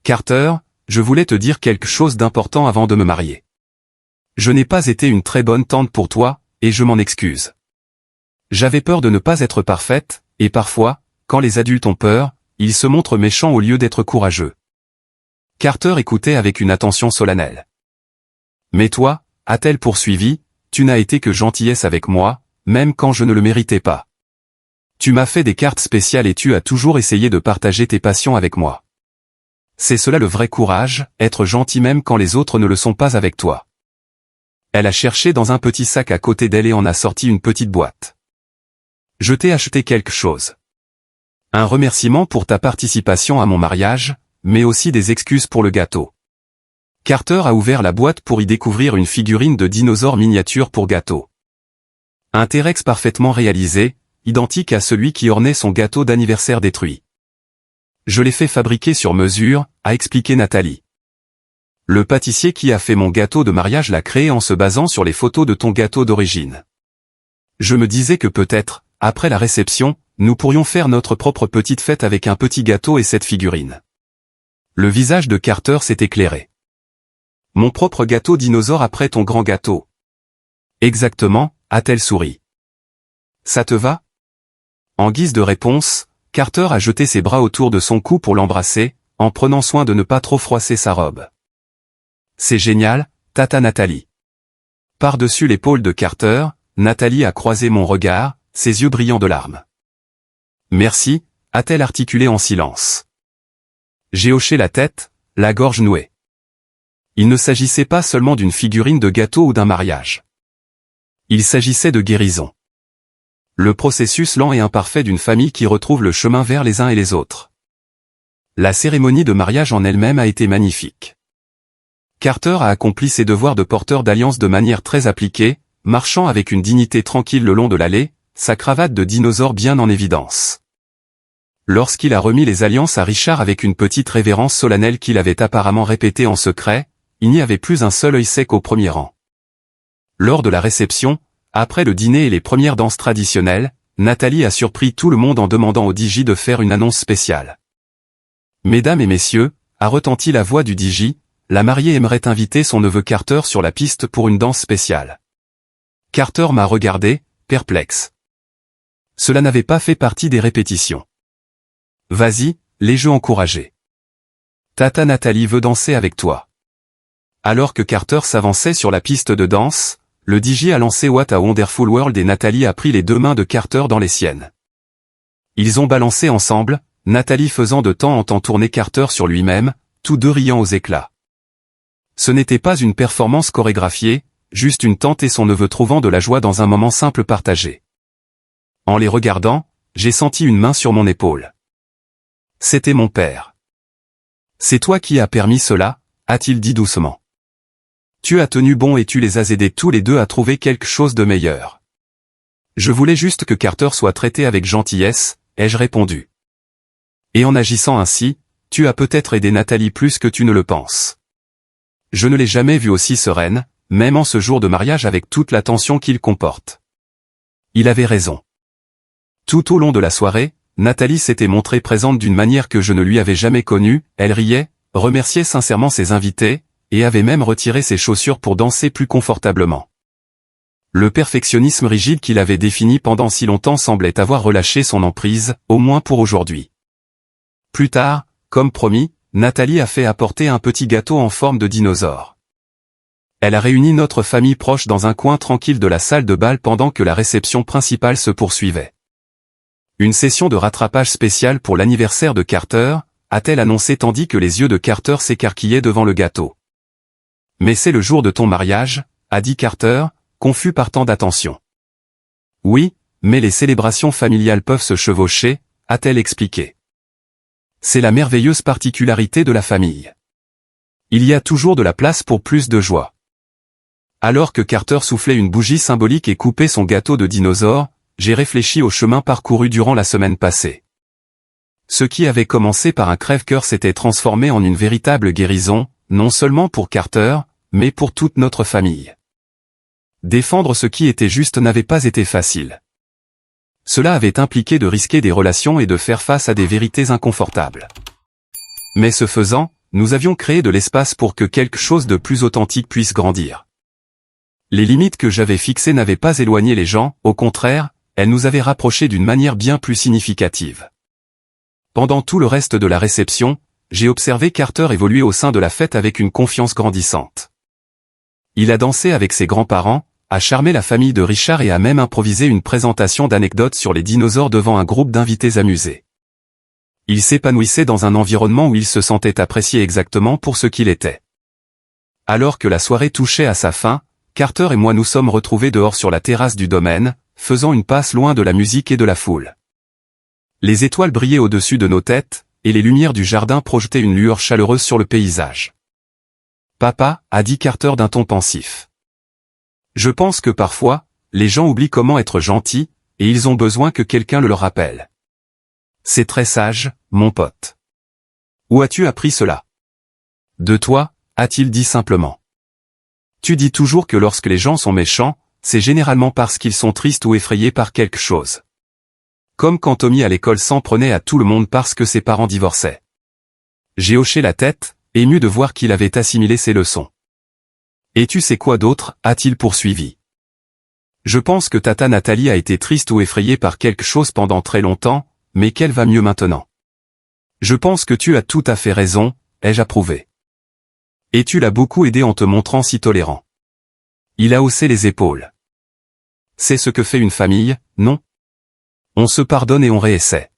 Carter, je voulais te dire quelque chose d'important avant de me marier. Je n'ai pas été une très bonne tante pour toi, et je m'en excuse. J'avais peur de ne pas être parfaite, et parfois, quand les adultes ont peur, ils se montrent méchants au lieu d'être courageux. Carter écoutait avec une attention solennelle. Mais toi, a-t-elle poursuivi, tu n'as été que gentillesse avec moi, même quand je ne le méritais pas. Tu m'as fait des cartes spéciales et tu as toujours essayé de partager tes passions avec moi. C'est cela le vrai courage, être gentil même quand les autres ne le sont pas avec toi. Elle a cherché dans un petit sac à côté d'elle et en a sorti une petite boîte. Je t'ai acheté quelque chose. Un remerciement pour ta participation à mon mariage, mais aussi des excuses pour le gâteau. Carter a ouvert la boîte pour y découvrir une figurine de dinosaure miniature pour gâteau. Un T-Rex parfaitement réalisé, identique à celui qui ornait son gâteau d'anniversaire détruit. Je l'ai fait fabriquer sur mesure, a expliqué Nathalie. Le pâtissier qui a fait mon gâteau de mariage l'a créé en se basant sur les photos de ton gâteau d'origine. Je me disais que peut-être, après la réception, nous pourrions faire notre propre petite fête avec un petit gâteau et cette figurine. Le visage de Carter s'est éclairé. Mon propre gâteau dinosaure après ton grand gâteau. Exactement, a-t-elle souri. Ça te va? En guise de réponse, Carter a jeté ses bras autour de son cou pour l'embrasser, en prenant soin de ne pas trop froisser sa robe. C'est génial, tata Nathalie. Par-dessus l'épaule de Carter, Nathalie a croisé mon regard, ses yeux brillants de larmes. Merci, a-t-elle articulé en silence. J'ai hoché la tête, la gorge nouée. Il ne s'agissait pas seulement d'une figurine de gâteau ou d'un mariage. Il s'agissait de guérison. Le processus lent et imparfait d'une famille qui retrouve le chemin vers les uns et les autres. La cérémonie de mariage en elle-même a été magnifique. Carter a accompli ses devoirs de porteur d'alliance de manière très appliquée, marchant avec une dignité tranquille le long de l'allée, sa cravate de dinosaure bien en évidence. Lorsqu'il a remis les alliances à Richard avec une petite révérence solennelle qu'il avait apparemment répétée en secret, il n'y avait plus un seul œil sec au premier rang. Lors de la réception, après le dîner et les premières danses traditionnelles, Nathalie a surpris tout le monde en demandant au DJ de faire une annonce spéciale. Mesdames et messieurs, a retenti la voix du DJ, la mariée aimerait inviter son neveu Carter sur la piste pour une danse spéciale. Carter m'a regardé, perplexe. Cela n'avait pas fait partie des répétitions. Vas-y, les jeux encouragés. Tata Nathalie veut danser avec toi. Alors que Carter s'avançait sur la piste de danse, le DJ a lancé What a Wonderful World et Nathalie a pris les deux mains de Carter dans les siennes. Ils ont balancé ensemble, Nathalie faisant de temps en temps tourner Carter sur lui-même, tous deux riant aux éclats. Ce n'était pas une performance chorégraphiée, juste une tante et son neveu trouvant de la joie dans un moment simple partagé. En les regardant, j'ai senti une main sur mon épaule. C'était mon père. C'est toi qui as permis cela, a-t-il dit doucement. Tu as tenu bon et tu les as aidés tous les deux à trouver quelque chose de meilleur. Je voulais juste que Carter soit traité avec gentillesse, ai-je répondu. Et en agissant ainsi, tu as peut-être aidé Nathalie plus que tu ne le penses. Je ne l'ai jamais vue aussi sereine, même en ce jour de mariage avec toute l'attention qu'il comporte. Il avait raison. Tout au long de la soirée, Nathalie s'était montrée présente d'une manière que je ne lui avais jamais connue, elle riait, remerciait sincèrement ses invités, et avait même retiré ses chaussures pour danser plus confortablement. Le perfectionnisme rigide qu'il avait défini pendant si longtemps semblait avoir relâché son emprise, au moins pour aujourd'hui. Plus tard, comme promis, Nathalie a fait apporter un petit gâteau en forme de dinosaure. Elle a réuni notre famille proche dans un coin tranquille de la salle de bal pendant que la réception principale se poursuivait. Une session de rattrapage spéciale pour l'anniversaire de Carter, a-t-elle annoncé tandis que les yeux de Carter s'écarquillaient devant le gâteau. Mais c'est le jour de ton mariage, a dit Carter, confus par tant d'attention. Oui, mais les célébrations familiales peuvent se chevaucher, a-t-elle expliqué. C'est la merveilleuse particularité de la famille. Il y a toujours de la place pour plus de joie. Alors que Carter soufflait une bougie symbolique et coupait son gâteau de dinosaure, j'ai réfléchi au chemin parcouru durant la semaine passée. Ce qui avait commencé par un crève-cœur s'était transformé en une véritable guérison, non seulement pour Carter, mais pour toute notre famille. Défendre ce qui était juste n'avait pas été facile. Cela avait impliqué de risquer des relations et de faire face à des vérités inconfortables. Mais ce faisant, nous avions créé de l'espace pour que quelque chose de plus authentique puisse grandir. Les limites que j'avais fixées n'avaient pas éloigné les gens, au contraire, elles nous avaient rapprochés d'une manière bien plus significative. Pendant tout le reste de la réception, j'ai observé Carter évoluer au sein de la fête avec une confiance grandissante. Il a dansé avec ses grands-parents, a charmé la famille de Richard et a même improvisé une présentation d'anecdotes sur les dinosaures devant un groupe d'invités amusés. Il s'épanouissait dans un environnement où il se sentait apprécié exactement pour ce qu'il était. Alors que la soirée touchait à sa fin, Carter et moi nous sommes retrouvés dehors sur la terrasse du domaine, faisant une passe loin de la musique et de la foule. Les étoiles brillaient au-dessus de nos têtes, et les lumières du jardin projetaient une lueur chaleureuse sur le paysage. « Papa » a dit Carter d'un ton pensif. « Je pense que parfois, les gens oublient comment être gentils, et ils ont besoin que quelqu'un le leur rappelle. » C'est très sage, mon pote. Où as-tu appris cela? De toi, a-t-il dit simplement. Tu dis toujours que lorsque les gens sont méchants, c'est généralement parce qu'ils sont tristes ou effrayés par quelque chose. Comme quand Tommy à l'école s'en prenait à tout le monde parce que ses parents divorçaient. J'ai hoché la tête, ému de voir qu'il avait assimilé ses leçons. Et tu sais quoi d'autre, a-t-il poursuivi. Je pense que Tata Nathalie a été triste ou effrayée par quelque chose pendant très longtemps, mais qu'elle va mieux maintenant. Je pense que tu as tout à fait raison, ai-je approuvé. Et tu l'as beaucoup aidé en te montrant si tolérant. Il a haussé les épaules. C'est ce que fait une famille, non? On se pardonne et on réessaie.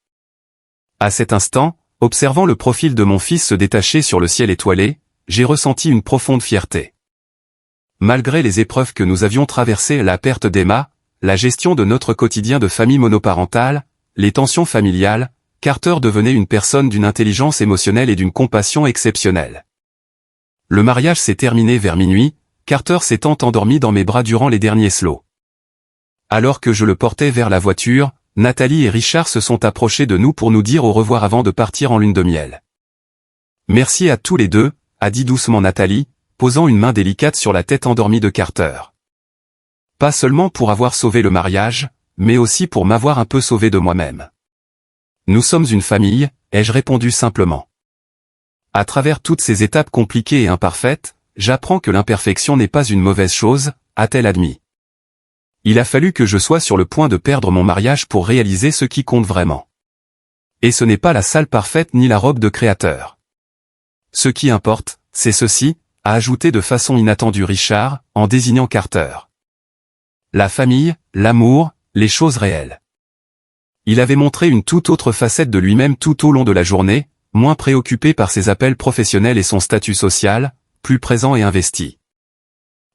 À cet instant, observant le profil de mon fils se détacher sur le ciel étoilé, j'ai ressenti une profonde fierté. Malgré les épreuves que nous avions traversées, la perte d'Emma, la gestion de notre quotidien de famille monoparentale, les tensions familiales, Carter devenait une personne d'une intelligence émotionnelle et d'une compassion exceptionnelle. Le mariage s'est terminé vers minuit, Carter s'étant endormi dans mes bras durant les derniers slows. Alors que je le portais vers la voiture, Nathalie et Richard se sont approchés de nous pour nous dire au revoir avant de partir en lune de miel. Merci à tous les deux, a dit doucement Nathalie, posant une main délicate sur la tête endormie de Carter. Pas seulement pour avoir sauvé le mariage, mais aussi pour m'avoir un peu sauvé de moi-même. Nous sommes une famille, ai-je répondu simplement. À travers toutes ces étapes compliquées et imparfaites, j'apprends que l'imperfection n'est pas une mauvaise chose, a-t-elle admis. Il a fallu que je sois sur le point de perdre mon mariage pour réaliser ce qui compte vraiment. Et ce n'est pas la salle parfaite ni la robe de créateur. Ce qui importe, c'est ceci, a ajouté de façon inattendue Richard, en désignant Carter. La famille, l'amour, les choses réelles. Il avait montré une toute autre facette de lui-même tout au long de la journée, moins préoccupé par ses appels professionnels et son statut social, plus présent et investi.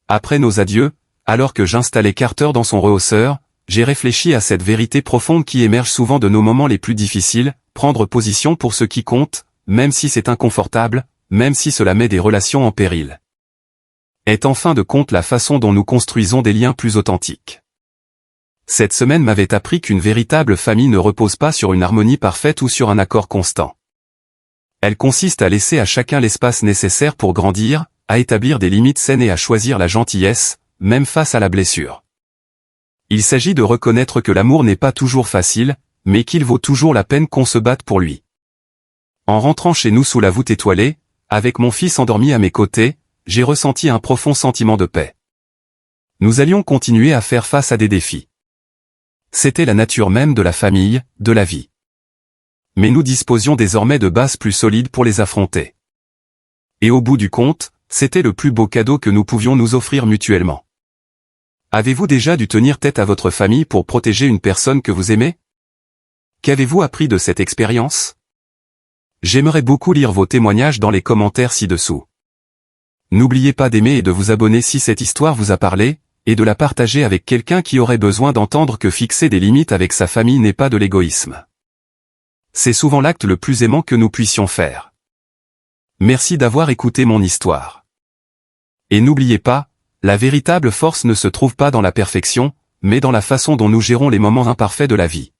Après nos adieux, alors que j'installais Carter dans son rehausseur, j'ai réfléchi à cette vérité profonde qui émerge souvent de nos moments les plus difficiles, prendre position pour ce qui compte, même si c'est inconfortable, même si cela met des relations en péril. Est en fin de compte la façon dont nous construisons des liens plus authentiques. Cette semaine m'avait appris qu'une véritable famille ne repose pas sur une harmonie parfaite ou sur un accord constant. Elle consiste à laisser à chacun l'espace nécessaire pour grandir, à établir des limites saines et à choisir la gentillesse, même face à la blessure. Il s'agit de reconnaître que l'amour n'est pas toujours facile, mais qu'il vaut toujours la peine qu'on se batte pour lui. En rentrant chez nous sous la voûte étoilée, avec mon fils endormi à mes côtés, j'ai ressenti un profond sentiment de paix. Nous allions continuer à faire face à des défis. C'était la nature même de la famille, de la vie. Mais nous disposions désormais de bases plus solides pour les affronter. Et au bout du compte, c'était le plus beau cadeau que nous pouvions nous offrir mutuellement. Avez-vous déjà dû tenir tête à votre famille pour protéger une personne que vous aimez? Qu'avez-vous appris de cette expérience? J'aimerais beaucoup lire vos témoignages dans les commentaires ci-dessous. N'oubliez pas d'aimer et de vous abonner si cette histoire vous a parlé, et de la partager avec quelqu'un qui aurait besoin d'entendre que fixer des limites avec sa famille n'est pas de l'égoïsme. C'est souvent l'acte le plus aimant que nous puissions faire. Merci d'avoir écouté mon histoire. Et n'oubliez pas, la véritable force ne se trouve pas dans la perfection, mais dans la façon dont nous gérons les moments imparfaits de la vie.